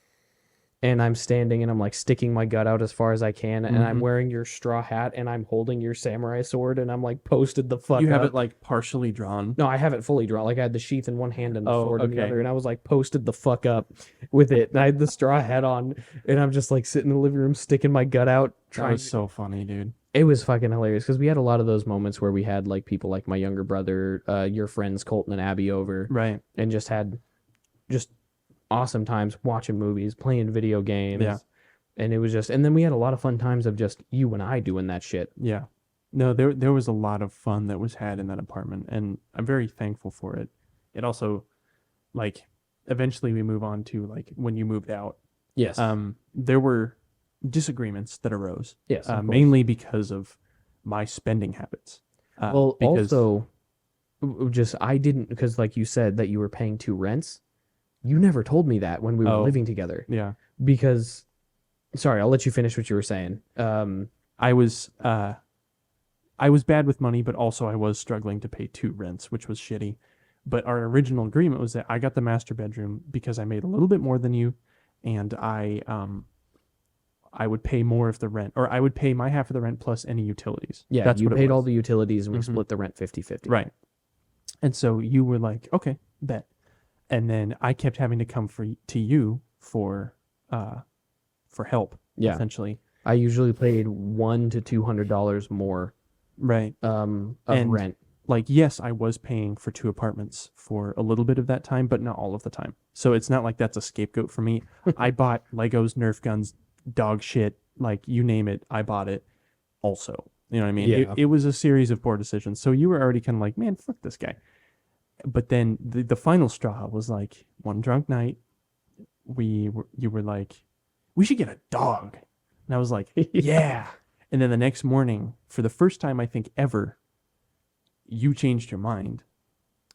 and I'm standing and I'm like sticking my gut out as far as I can and I'm Mhm. wearing your straw hat and I'm holding your samurai sword and I'm like posted the fuck You have up. it like partially drawn. No, I have it fully drawn. Like I had the sheath in one hand and the Oh, sword in the okay. other, and I was like posted the fuck up with it. And I had the straw hat on, and I'm just like sitting in the living room, sticking my gut out, That trying. was so funny, dude. It was fucking hilarious because we had a lot of those moments where we had like people like my younger brother, your friends Colton and Abby over, Right. and just had just awesome times watching movies, playing video games. Yeah. And it was just, and then we had a lot of fun times of just you and I doing that shit. Yeah. No, there was a lot of fun that was had in that apartment, and I'm very thankful for it. It also, like, eventually we move on to like when you moved out. Yes. There were disagreements that arose, Yes. Of course. mainly because of my spending habits. Well, Because also, just I didn't, because like you said that you were paying 2 rents. You never told me that when we were Oh. living together. yeah, Because, sorry, I'll let you finish what you were saying. I was bad with money, but also I was struggling to pay 2 rents, which was shitty. But our original agreement was that I got the master bedroom because I made a little bit more than you, and I would pay more of the rent, or I would pay my half of the rent plus any utilities. Yeah, That's you what it paid all was. the utilities and we Mhm. split the rent 50-50. Right. And so you were like, okay, bet. And then I kept having to come to you for help, Yeah. essentially. I usually paid $100 to $200 more Right. of And- rent. Like, yes, I was paying for 2 apartments for a little bit of that time, but not all of the time. So it's not like that's a scapegoat for me. I bought Legos, Nerf guns, dog shit, like you name it, I bought it also. You know what I mean? Yeah. It was a series of poor decisions. So you were already kind of like, man, fuck this guy. But then the final straw was like one drunk night, you were like, we should get a dog. And I was like, yeah. And then the next morning, for the first time I think ever, you changed your mind,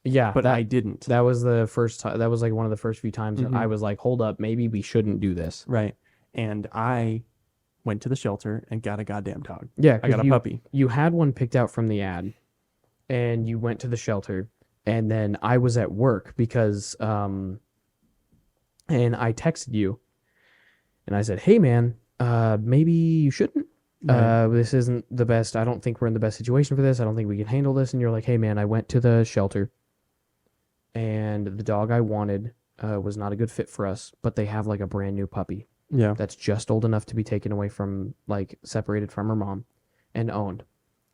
Yeah, but I didn't. that was the first time. That was like one of the first few times that Mhm. I was like, hold up, maybe we shouldn't do this. Right. And I went to the shelter and got a goddamn dog. Yeah, I got a puppy. You had one picked out from the ad, and you went to the shelter, and then I was at work because, and I texted you, and I said, "Hey, man, maybe you shouldn't. Right. This isn't the best. I don't think we're in the best situation for this. I don't think we can handle this." And you're like, "Hey, man, I went to the shelter, and the dog I wanted was not a good fit for us, but they have like a brand new puppy Yeah. that's just old enough to be taken away from, like, separated from her mom and owned.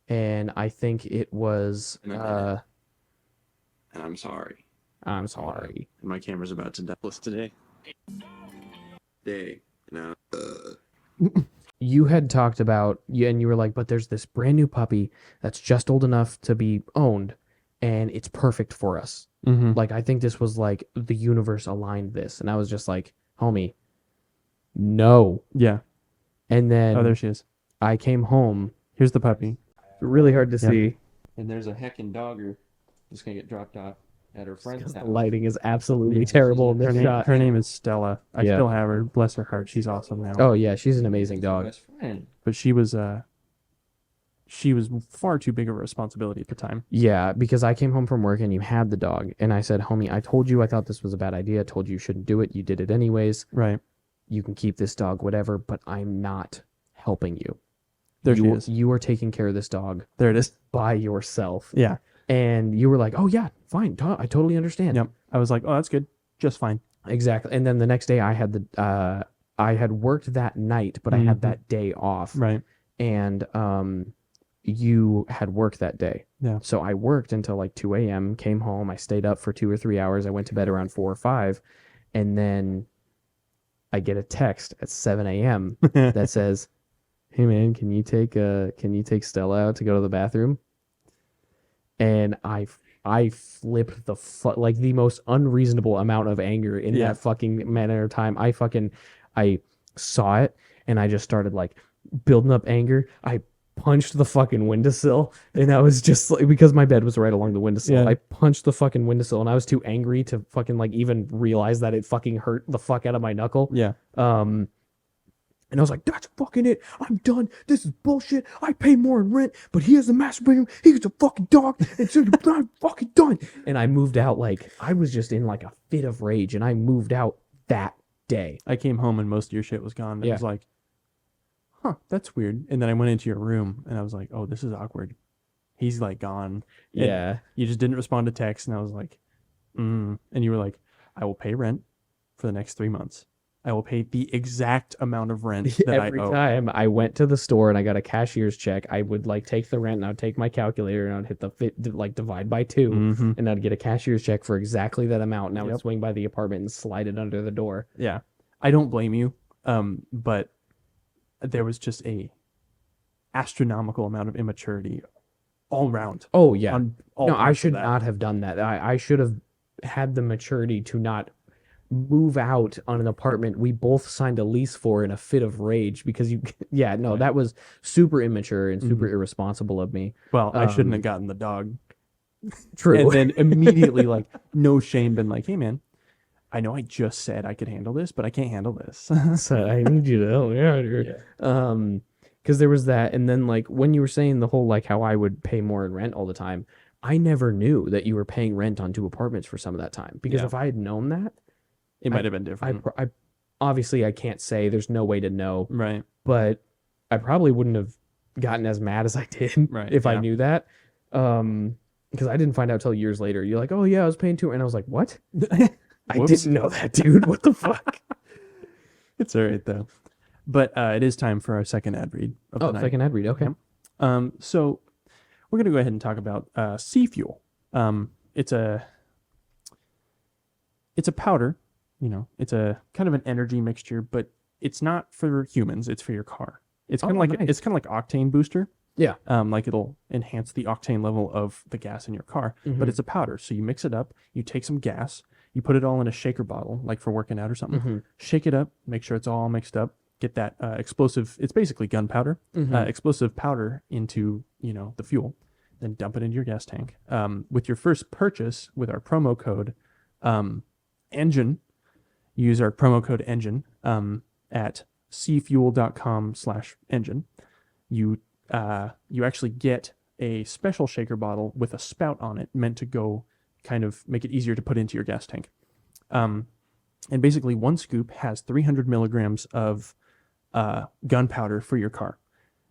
And I think it was, And I'm sorry. I'm sorry. My camera's about to die today. You had talked about, and you were like, but there's this brand new puppy that's just old enough to be owned, and it's perfect for us. Mm-hmm. Like, I think this was like the universe aligned this. And I was just like, homie, no. Yeah. And then Oh, there she is. I came home. Here's the puppy. Really hard to Yeah. see. And there's a heckin' dogger just gonna get dropped off at her friend's Because the house. lighting is absolutely terrible in Her this name, shot. her name is Stella. I Yeah. still have her. Bless her heart. She's awesome now. Oh, yeah, she's an amazing dog. Best friend. But she was far too big of a responsibility at the time. Yeah, because I came home from work and you had the dog. And I said, homie, I told you I thought this was a bad idea. I told you you shouldn't do it. You did it anyways. Right. You can keep this dog, whatever, but I'm not helping you. There she you, is. You are taking care of this dog There it is. by yourself. Yeah. And you were like, oh, yeah, fine. I totally understand. Yep. I was like, oh, that's good. Just fine. Exactly. And then the next day I had I had worked that night, but I had Mhm. that day off. Right. And you had work that day. Yeah. So I worked until like 2 a.m., came home, I stayed up for 2 or 3 hours, I went to bed around 4 or 5, and then I get a text at 7 a.m. that says, "Hey man, can you take Stella out to go to the bathroom?" And I flipped like the most unreasonable amount of anger in Yeah. that fucking manner of time. I saw it and I just started like building up anger. I punched the fucking windowsill and I was just like, because my bed was right along the windowsill. Yeah. I punched the fucking windowsill and I was too angry to fucking like even realize that it fucking hurt the fuck out of my knuckle. Yeah. And I was like, that's fucking it. I'm done. This is bullshit. I pay more in rent, but he has a master bedroom. He's a fucking dog. And so I'm fucking done. And I moved out like, I was just in like a fit of rage and I moved out that day. I came home and most of your shit was gone. I Yeah. was like, huh, that's weird. And then I went into your room and I was like, oh, this is awkward. He's like gone. And Yeah. you just didn't respond to text. And I was like, And you were like, I will pay rent for the next 3 months. I will pay the exact amount of rent that Every I owe. time I went to the store and I got a cashier's check, I would like take the rent and I would take my calculator and I would hit like divide by 2 Mm-hmm. and I'd get a cashier's check for exactly that amount. And I would Yep. swing by the apartment and slide it under the door. Yeah. I don't blame you. But there was just a astronomical amount of immaturity all around. Oh yeah. On all No, I parts of should that. not have done that. I should have had the maturity to not move out on an apartment we both signed a lease for in a fit of rage because yeah, no, Right. that was super immature and super Mhm. irresponsible of me. Well, I shouldn't Um, have gotten the dog. True. And then immediately, like, no shame, been like, hey, man, I know I just said I could handle this, but I can't handle this. So I need you to help me out here. Because there was that, and then like when you were saying the whole like how I would pay more in rent all the time, I never knew that you were paying rent on 2 apartments for some of that time. Because Yeah. if I had known that, It might have been different. I obviously I can't say. There's no way to know, Right. but I probably wouldn't have gotten as mad as I did Right, if I yeah. knew that. Because I didn't find out till years later. You're like, oh yeah, I was paying 2, and I was like, what? I Whoops. didn't know that, dude. What the fuck? It's all right, though. But it is time for our second ad read of the Oh, night. second ad read. Okay. Yep. So we're going to go ahead and talk about sea fuel. It's a powder, it's a kind of an energy mixture, but it's not for humans, it's for your car. It's kind of like nice. it's kind of like octane booster. Yeah. Like it'll enhance the octane level of the gas in your car, but it's a powder. So you mix it up, you take some gas, you put it all in a shaker bottle, like for working out or something. Shake it up, make sure it's all mixed up. Get that explosive. It's basically gunpowder, explosive powder into the fuel, then dump it into your gas tank. With your first purchase, with our promo code engine, use our promo code engine at seafuel.com/engine. You actually get a special shaker bottle with a spout on it meant to go kind of make it easier to put into your gas tank. And basically 1 scoop has 300 milligrams of gunpowder for your car.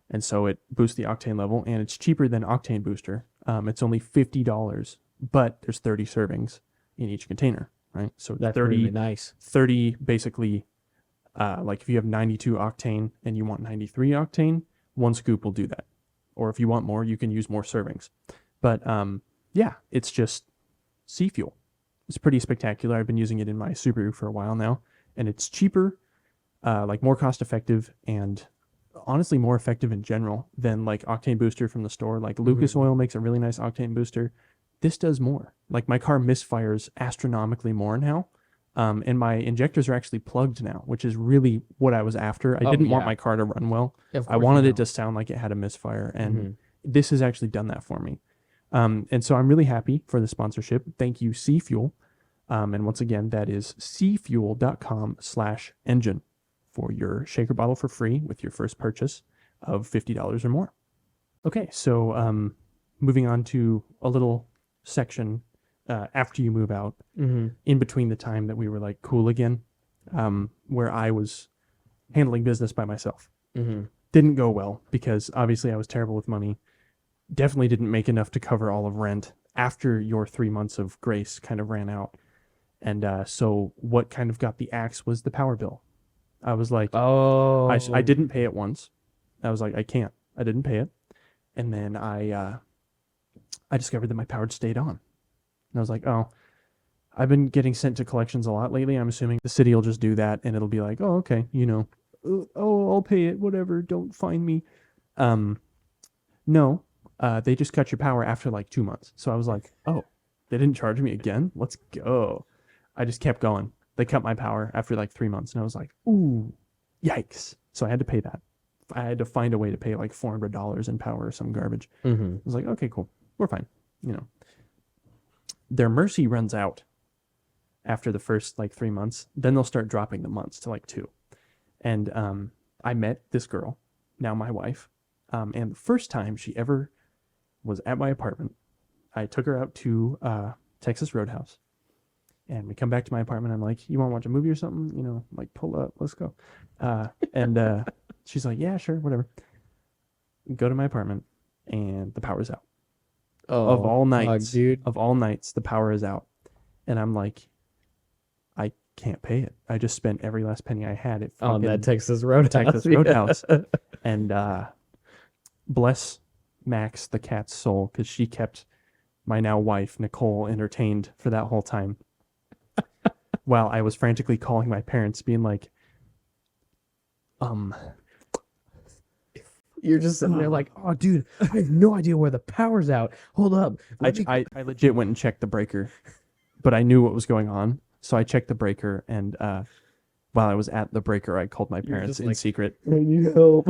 And so it boosts the octane level, and it's cheaper than Octane Booster. It's only $50, but there's 30 servings in each container, right? So That's 30, really nice. 30 basically, like if you have 92 octane and you want 93 octane, 1 scoop will do that. Or if you want more, you can use more servings. But yeah, it's just sea fuel. It's pretty spectacular. I've been using it in my Subaru for a while now, and it's cheaper, like more cost effective, and honestly more effective in general than like Octane Booster from the store. Like Lucas Oil makes a really nice Octane Booster. This does more. Like my car misfires astronomically more now. And my injectors are actually plugged now, which is really what I was after. I didn't want yeah. my car to run well. Of I course wanted you it to sound like it had a misfire, and Mhm. this has actually done that for me. And so I'm really happy for the sponsorship. Thank you, Sea Fuel. And once again, that is seafuel.com/engine for your shaker bottle for free with your first purchase of $50 or more. Okay, so moving on to a little section after you move out, in between the time that we were like cool again, where I was handling business by myself. Didn't go well because obviously I was terrible with money. Definitely didn't make enough to cover all of rent after your 3 months of grace kind of ran out. And so what kind of got the axe was the power bill. I was like, Oh. I didn't pay it once. I was like, I can't. I didn't pay it. And then I discovered that my power stayed on. And I was like, oh, I've been getting sent to collections a lot lately. I'm assuming the city will just do that, and it'll be like, oh, okay, oh, I'll pay it, whatever. Don't fine me. Um, no, they just cut your power after like 2 months. So I was like, oh, they didn't charge me again. Let's go. I just kept going. They cut my power after like 3 months, and I was like, ooh, yikes. So I had to pay that. I had to find a way to pay like $400 in power or some garbage. Mm-hmm. I was like, okay, cool. We're fine. Their mercy runs out after the first like 3 months. Then they'll start dropping the months to like 2. And I met this girl, now my wife. And the first time she ever was at my apartment, I took her out to Texas Roadhouse. And we come back to my apartment. I'm like, you want to watch a movie or something? Like, pull up, let's go. And she's like, yeah, sure, whatever. Go to my apartment, and the power's out. Oh, Of all nights, dude. of all nights, the power is out. And I'm like, I can't pay it. I just spent every last penny I had at On that fucking Texas Roadhouse. Texas Roadhouse. And bless Max, the cat's soul, because she kept my now wife, Nicole, entertained for that whole time. While I was frantically calling my parents, being like, You're just sitting there like, oh, dude, I have no idea where the power's out. Hold up. I legit went and checked the breaker, but I knew what was going on. So I checked the breaker, and while I was at the breaker, I called my parents in secret. Can you help?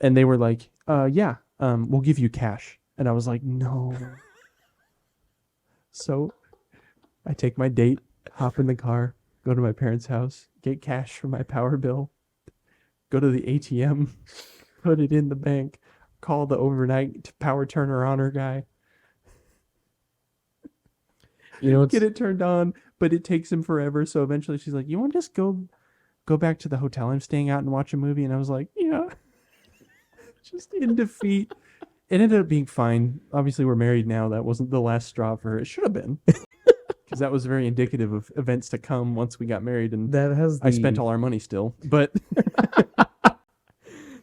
And they were like, yeah, we'll give you cash. And I was like, no. So I take my date, hop in the car, go to my parents' house, get cash for my power bill, go to the ATM, put it in the bank, call the overnight power turner honor guy, get it turned on, but it takes him forever. So eventually she's like, you want to just go back to the hotel I'm staying at and watch a movie? And I was like, yeah. Just in defeat. It ended up being fine. Obviously, we're married now. That wasn't the last straw for her. It should have been. Because that was very indicative of events to come once we got married. And I spent all our money still. But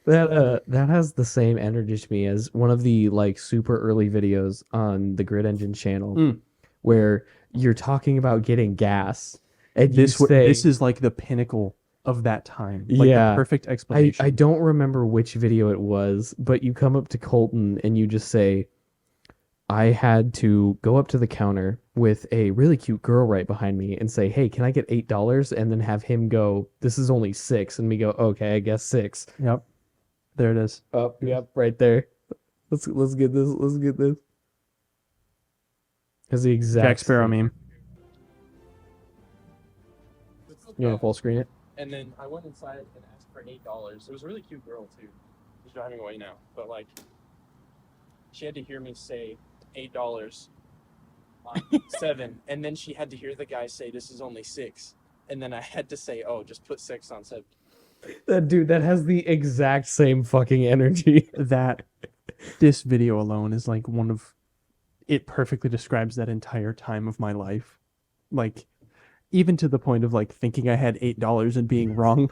that has the same energy to me as one of the like super early videos on the Grid Engine channel where you're talking about getting gas. And this is like the pinnacle of that time. Like the perfect explanation. I don't remember which video it was, but you come up to Colton and you just say, I had to go up to the counter with a really cute girl right behind me and say, hey, can I get $8? And then have him go, this is only $6. And me go, okay, I guess $6. Yep. There it is. Oh, yep, right there. Let's get this. Let's get this. Because the exact Jack Sparrow meme. You want to full screen it? And then I went inside and asked for $8. It was a really cute girl too. She's driving away now, but like, she had to hear me say $8 on 7, and then she had to hear the guy say this is only 6, and then I had to say, oh, just put 6 on 7. That has the exact same fucking energy. This video alone is like it perfectly describes that entire time of my life. Like, even to the point of like thinking I had $8 and being wrong.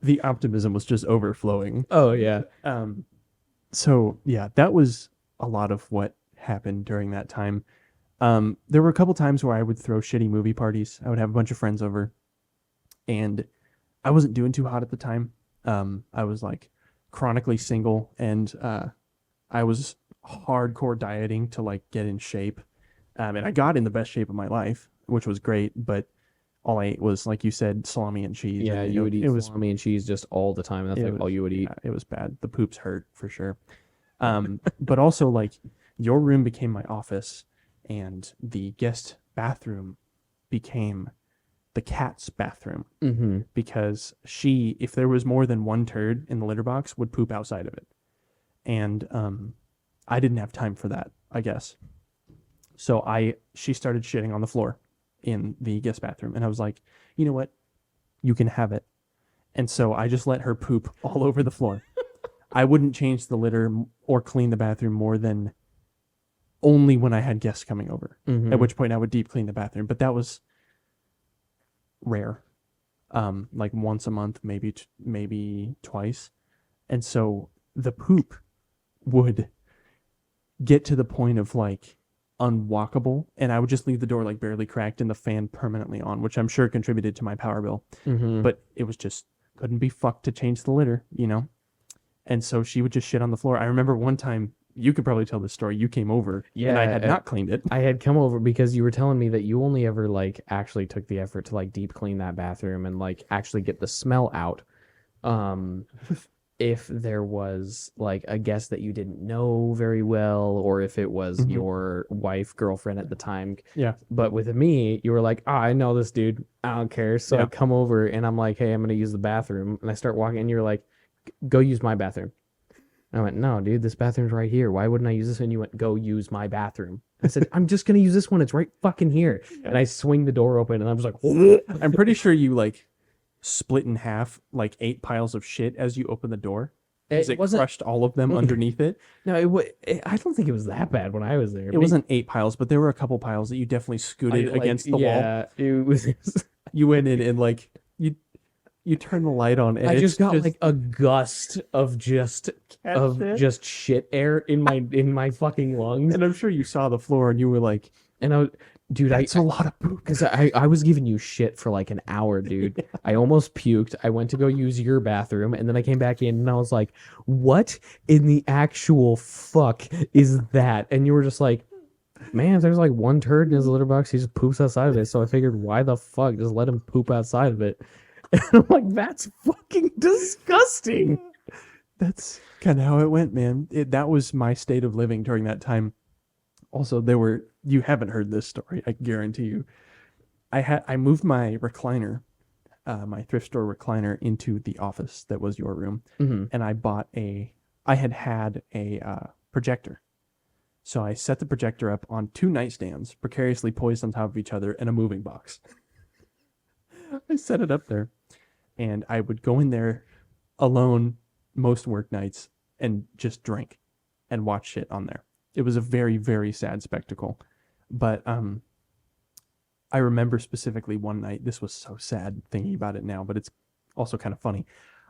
The optimism was just overflowing. Oh yeah. So yeah, that was a lot of what happened during that time. There were a couple times where I would throw shitty movie parties. I would have a bunch of friends over, and I wasn't doing too hot at the time. I was like chronically single, and I was hardcore dieting to like get in shape. And I got in the best shape of my life, which was great, but all I ate was, like you said, salami and cheese. Yeah, and you would eat salami and cheese just all the time. That's like all you would eat. It was bad. The poops hurt for sure. But also, like, your room became my office, and the guest bathroom became the cat's bathroom. Mm-hmm. Because she, if there was more than one turd in the litter box, would poop outside of it. And I didn't have time for that, I guess. So she started shitting on the floor in the guest bathroom. And I was like, you know what? You can have it. And so I just let her poop all over the floor. I wouldn't change the litter or clean the bathroom more than only when I had guests coming over, at which point I would deep clean the bathroom. But that was rare. Like once a month, maybe twice. And so the poop would get to the point of like unwalkable, and I would just leave the door like barely cracked and the fan permanently on, which I'm sure contributed to my power bill. Mm-hmm. But it was just couldn't be fucked to change the litter, you know? And so she would just shit on the floor. I remember one time, you could probably tell this story. You came over and I had not cleaned it. I had come over because you were telling me that you only ever like actually took the effort to like deep clean that bathroom and like actually get the smell out. If there was like a guest that you didn't know very well, or if it was your wife, girlfriend at the time. Yeah. But with me, you were like, oh, I know this dude. I don't care. So I come over and I'm like, hey, I'm going to use the bathroom. And I start walking and you're like, go use my bathroom. I went, no, dude, this bathroom's right here. Why wouldn't I use this? And you went, go use my bathroom. I said, I'm just going to use this one. It's right fucking here. And I swing the door open and I'm just like, I'm pretty sure you like split in half like 8 piles of shit as you open the door. It wasn't crushed all of them underneath it. No, I don't think it was that bad when I was there. It wasn't 8 piles, but there were a couple piles that you definitely scooted against the wall. Yeah, it was. You went in and like you turn the light on, and I just got like a gust of just shit air in my fucking lungs. And I'm sure you saw the floor, and you were like, dude, that's a lot of poop. Because I was giving you shit for like an hour, dude. Yeah. I almost puked. I went to go use your bathroom, and then I came back in, and I was like, what in the actual fuck is that? And you were just like, man, if there's like one turd in his litter box, he just poops outside of it. So I figured, why the fuck? Just let him poop outside of it. And I'm like, that's fucking disgusting. That's kind of how it went, man. That was my state of living during that time. Also, you haven't heard this story, I guarantee you. I moved my recliner, my thrift store recliner, into the office that was your room, and I had a projector. So I set the projector up on 2 nightstands, precariously poised on top of each other, and a moving box. I set it up there, and I would go in there alone most work nights and just drink and watch shit on there. It was a very, very sad spectacle. But I remember specifically one night, this was so sad thinking about it now, but it's also kind of funny.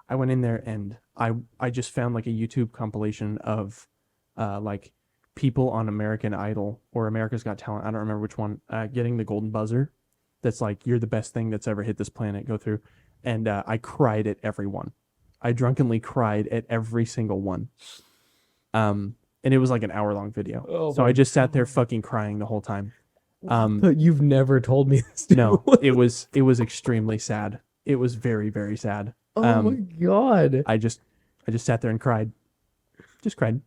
I went in there and I just found like a YouTube compilation of like people on American Idol or America's Got Talent. I don't remember which one, getting the golden buzzer. That's like, you're the best thing that's ever hit this planet, go through. And I cried at every one. I drunkenly cried at every single one. And it was like an hour-long video. Oh, so I just sat there fucking crying the whole time. You've never told me this. No, it was extremely sad. It was very, very sad. Oh my God. I just sat there and cried. Just cried.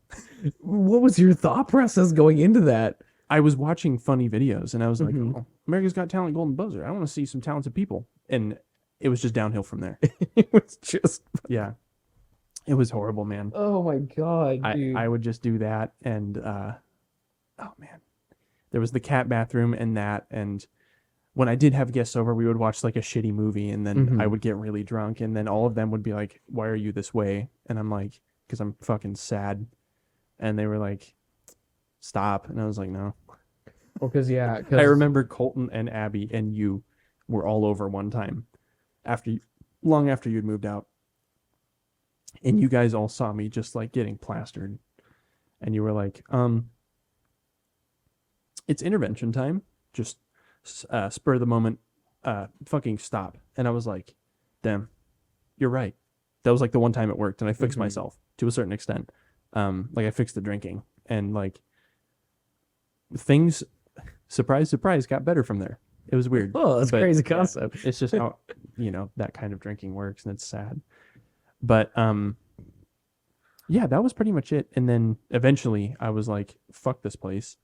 What was your thought process going into that? I was watching funny videos and I was like, oh, America's Got Talent Golden Buzzer. I want to see some talented people. And it was just downhill from there. It was just... Yeah. It was horrible, man. Oh my God, dude. I would just do that, and oh man, there was the cat bathroom and that, and when I did have guests over, we would watch like a shitty movie, and then I would get really drunk, and then all of them would be like, "Why are you this way?" And I'm like, "Because I'm fucking sad," and they were like, "Stop," and I was like, "No." Well, because I remember Colton and Abby and you were all over one time long after you'd moved out. And you guys all saw me just like getting plastered. And you were like, it's intervention time. Just spur of the moment, fucking stop. And I was like, damn, you're right. That was like the one time it worked. And I fixed myself to a certain extent. Like I fixed the drinking. And like things, surprise, surprise, got better from there. It was weird. Oh, that's a crazy concept. Yeah, it's just how, that kind of drinking works. And it's sad. But yeah, that was pretty much it. And then eventually I was like, fuck this place.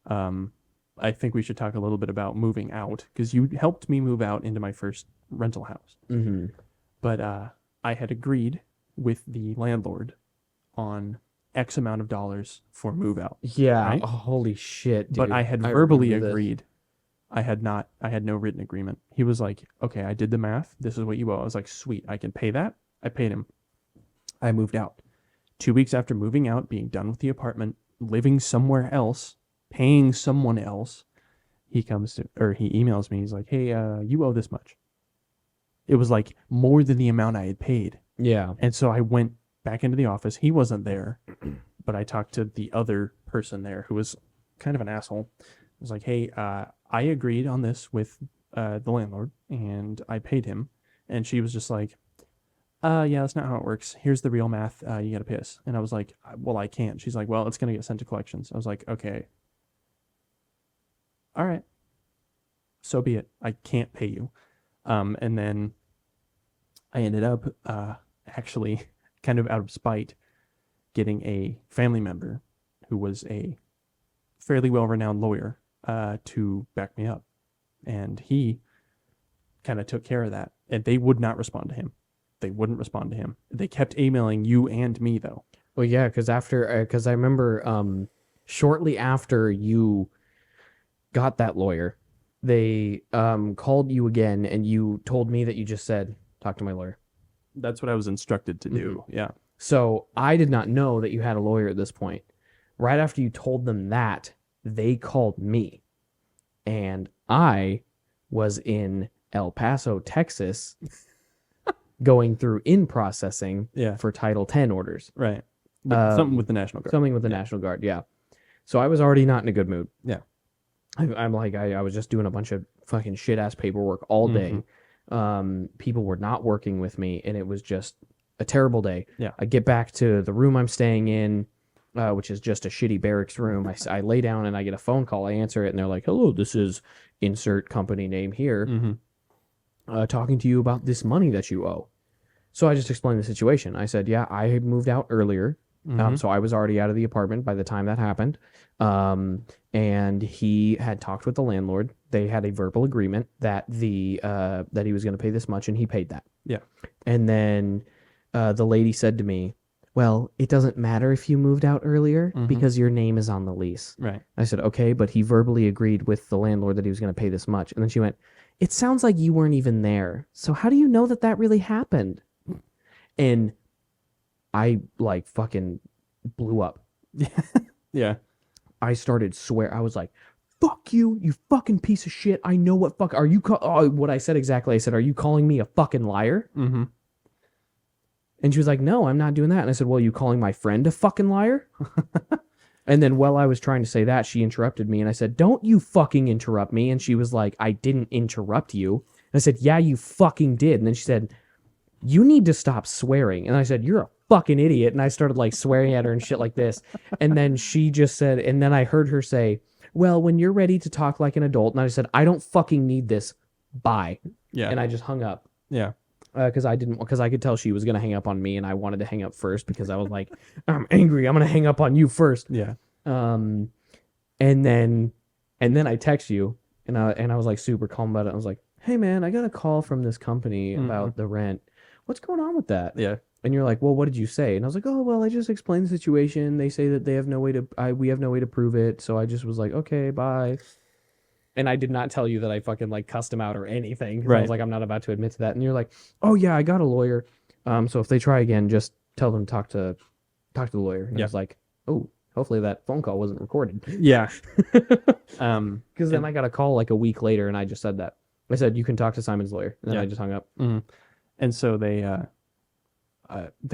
I think we should talk a little bit about moving out, because you helped me move out into my first rental house. But I had agreed with the landlord on X amount of dollars for move out. Yeah. Right? Oh, holy shit, dude. But I had verbally agreed. I had no written agreement. He was like, okay, I did the math. This is what you owe. I was like, sweet, I can pay that. I paid him. I moved out. 2 weeks after moving out, being done with the apartment, living somewhere else, paying someone else, he emails me. He's like, hey, you owe this much. It was like more than the amount I had paid. Yeah. And so I went back into the office. He wasn't there, but I talked to the other person there who was kind of an asshole. I was like, hey, I agreed on this with the landlord, and I paid him. And she was just like, yeah, that's not how it works. Here's the real math. You got to pay us. And I was like, well, I can't. She's like, well, it's going to get sent to collections. I was like, okay. All right. So be it. I can't pay you. And then I ended up actually kind of out of spite getting a family member who was a fairly well-renowned lawyer to back me up. And he kind of took care of that. And they would not respond to him. They wouldn't respond to him. They kept emailing you and me, though. Well, yeah, because I remember shortly after you got that lawyer, they called you again, and you told me that you just said, talk to my lawyer. That's what I was instructed to do. Yeah. So I did not know that you had a lawyer at this point. Right after you told them that, they called me. And I was in El Paso, Texas, going through in processing for Title 10 orders. Right. Something with the National Guard. Something with the National Guard, yeah. So I was already not in a good mood. Yeah. I'm like, I was just doing a bunch of fucking shit-ass paperwork all day. People were not working with me, and it was just a terrible day. Yeah. I get back to the room I'm staying in, which is just a shitty barracks room. I lay down, and I get a phone call. I answer it, and they're like, hello, this is insert company name here, talking to you about this money that you owe. So I just explained the situation. I said, yeah, I had moved out earlier. So I was already out of the apartment by the time that happened. And he had talked with the landlord. They had a verbal agreement that that he was going to pay this much, and he paid that. Yeah. And then the lady said to me, well, it doesn't matter if you moved out earlier because your name is on the lease. Right. I said, okay, but he verbally agreed with the landlord that he was going to pay this much. And then she went, it sounds like you weren't even there. So how do you know that that really happened? And I like fucking blew up. Yeah. I started swear. I was like, fuck you, you fucking piece of shit. I know what fuck are you what I said exactly. I said, are you calling me a fucking liar? And she was like, no, I'm not doing that. And I said, well, are you calling my friend a fucking liar? And then while I was trying to say that, she interrupted me, and I said, don't you fucking interrupt me. And she was like, I didn't interrupt you. And I said, yeah, you fucking did. And then she said, you need to stop swearing. And I said, you're a fucking idiot. And I started like swearing at her and shit like this. And then she just said, and then I heard her say, well, when you're ready to talk like an adult. And I said, I don't fucking need this. Bye. Yeah. And I just hung up. Yeah. Because I could tell she was going to hang up on me, and I wanted to hang up first because I was like, I'm angry. I'm going to hang up on you first. Yeah. And then I text you, and I was like super calm about it. I was like, hey man, I got a call from this company about the rent. What's going on with that? Yeah. And you're like, well, what did you say? And I was like, oh, well, I just explained the situation. They say that they have no way to, we have no way to prove it. So I just was like, okay, bye. And I did not tell you that I fucking like cussed him out or anything. Right. I was like, I'm not about to admit to that. And you're like, oh yeah, I got a lawyer. So if they try again, just tell them talk to the lawyer. And I was like, oh, hopefully that phone call wasn't recorded. Yeah. Because then I got a call like a week later, and I just said that. I said, you can talk to Simon's lawyer. And then I just hung up. And so they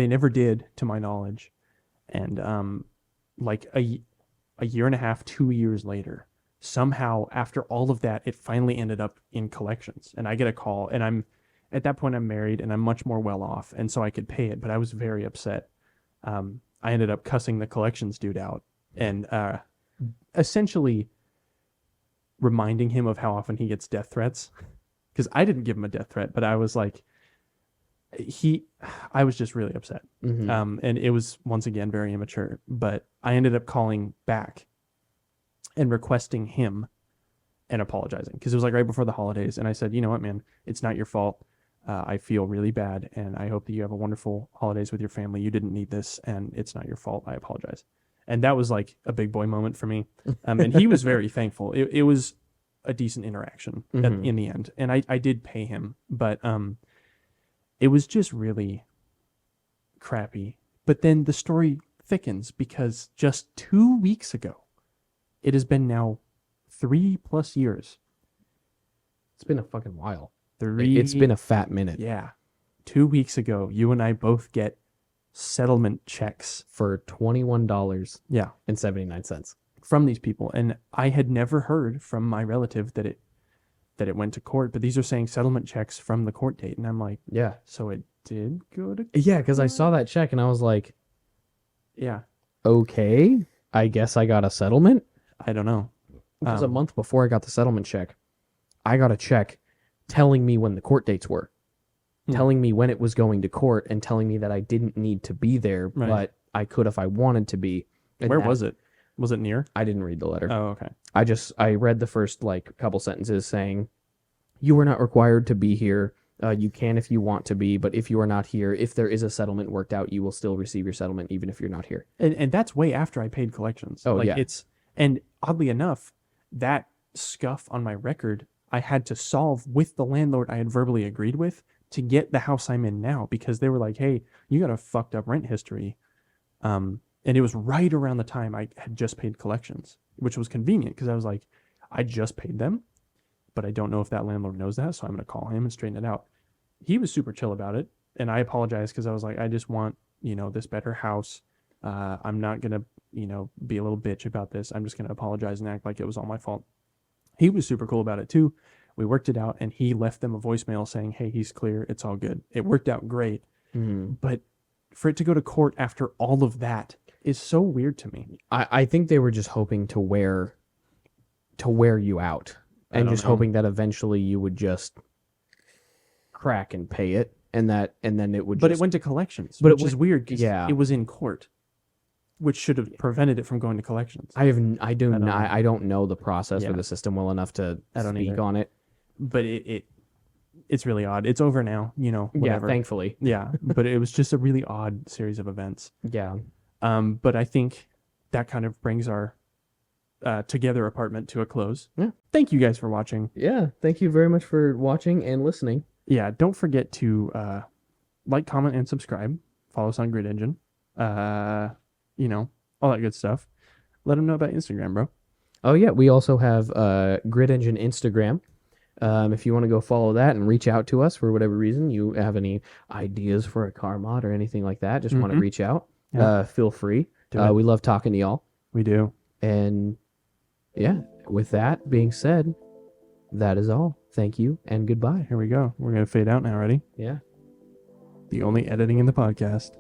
never did, to my knowledge. And like a year and a half, 2 years later, somehow after all of that, it finally ended up in collections. And I get a call, and at that point I'm married and I'm much more well off, and so I could pay it, but I was very upset. I ended up cussing the collections dude out and essentially reminding him of how often he gets death threats, because I didn't give him a death threat, but I was like, I was just really upset. And it was once again very immature, but I ended up calling back and requesting him and apologizing, because it was like right before the holidays. And I said, you know what, man, it's not your fault. I feel really bad, and I hope that you have a wonderful holidays with your family. You didn't need this, and it's not your fault. I apologize. And that was like a big boy moment for me. And he was very thankful. It was a decent interaction in the end. And I did pay him, but it was just really crappy. But then the story thickens, because just 2 weeks ago, it has been now 3+ years. It's been a fucking while. It's been a fat minute. Yeah. 2 weeks ago, you and I both get settlement checks For $21. Yeah. And 79 cents. from these people, and I had never heard from my relative that it went to court. But these are saying settlement checks from the court date, and I'm like, Yeah. so it did go to Yeah, because I saw that check and I was like, yeah. okay, I guess I got a settlement. I don't know. Because a month before I got the settlement check, I got a check telling me when the court dates were, telling me when it was going to court, and telling me that I didn't need to be there, Right. but I could if I wanted to be. And Where was it? Was it near? I didn't read the letter. Oh, okay. I read the first like couple sentences saying, "You are not required to be here. You can if you want to be, but if you are not here, if there is a settlement worked out, you will still receive your settlement even if you're not here." And that's way after I paid collections. Oh, like yeah. And oddly enough, that scuff on my record I had to solve with the landlord I had verbally agreed with to get the house I'm in now, because they were like, "Hey, you got a fucked up rent history." And it was right around the time I had just paid collections, which was convenient because I was like, I just paid them, but I don't know if that landlord knows that, so I'm going to call him and straighten it out. He was super chill about it, and I apologized because I was like, I just want, this better house. I'm not going to, be a little bitch about this. I'm just going to apologize and act like it was all my fault. He was super cool about it too. We worked it out, and he left them a voicemail saying, "Hey, he's clear. It's all good." It worked out great. But for it to go to court after all of that is so weird to me. I think they were just hoping to wear you out, I and don't just know. hoping that eventually you would just crack and pay it, and then it would. But just, it went to collections, but it which is went- weird because yeah. it was in court, which should have prevented it from going to collections. I don't know the process Yeah. or the system well enough to I don't speak either. on it. But it's really odd. It's over now, whatever. Yeah, thankfully. Yeah, but it was just a really odd series of events. Yeah. But I think that kind of brings our Together apartment to a close. Yeah. Thank you guys for watching. Yeah. Thank you very much for watching and listening. Yeah, don't forget to like, comment, and subscribe. Follow us on Grid Engine. All that good stuff. Let them know about Instagram, bro. Oh yeah, we also have Grid Engine Instagram. If you want to go follow that and reach out to us for whatever reason, you have any ideas for a car mod or anything like that, just want to reach out, Yeah. feel free. Do it. We love talking to y'all. We do. And yeah, with that being said, that is all. Thank you and goodbye. Here we go. We're going to fade out now. Ready? Yeah. The only editing in the podcast.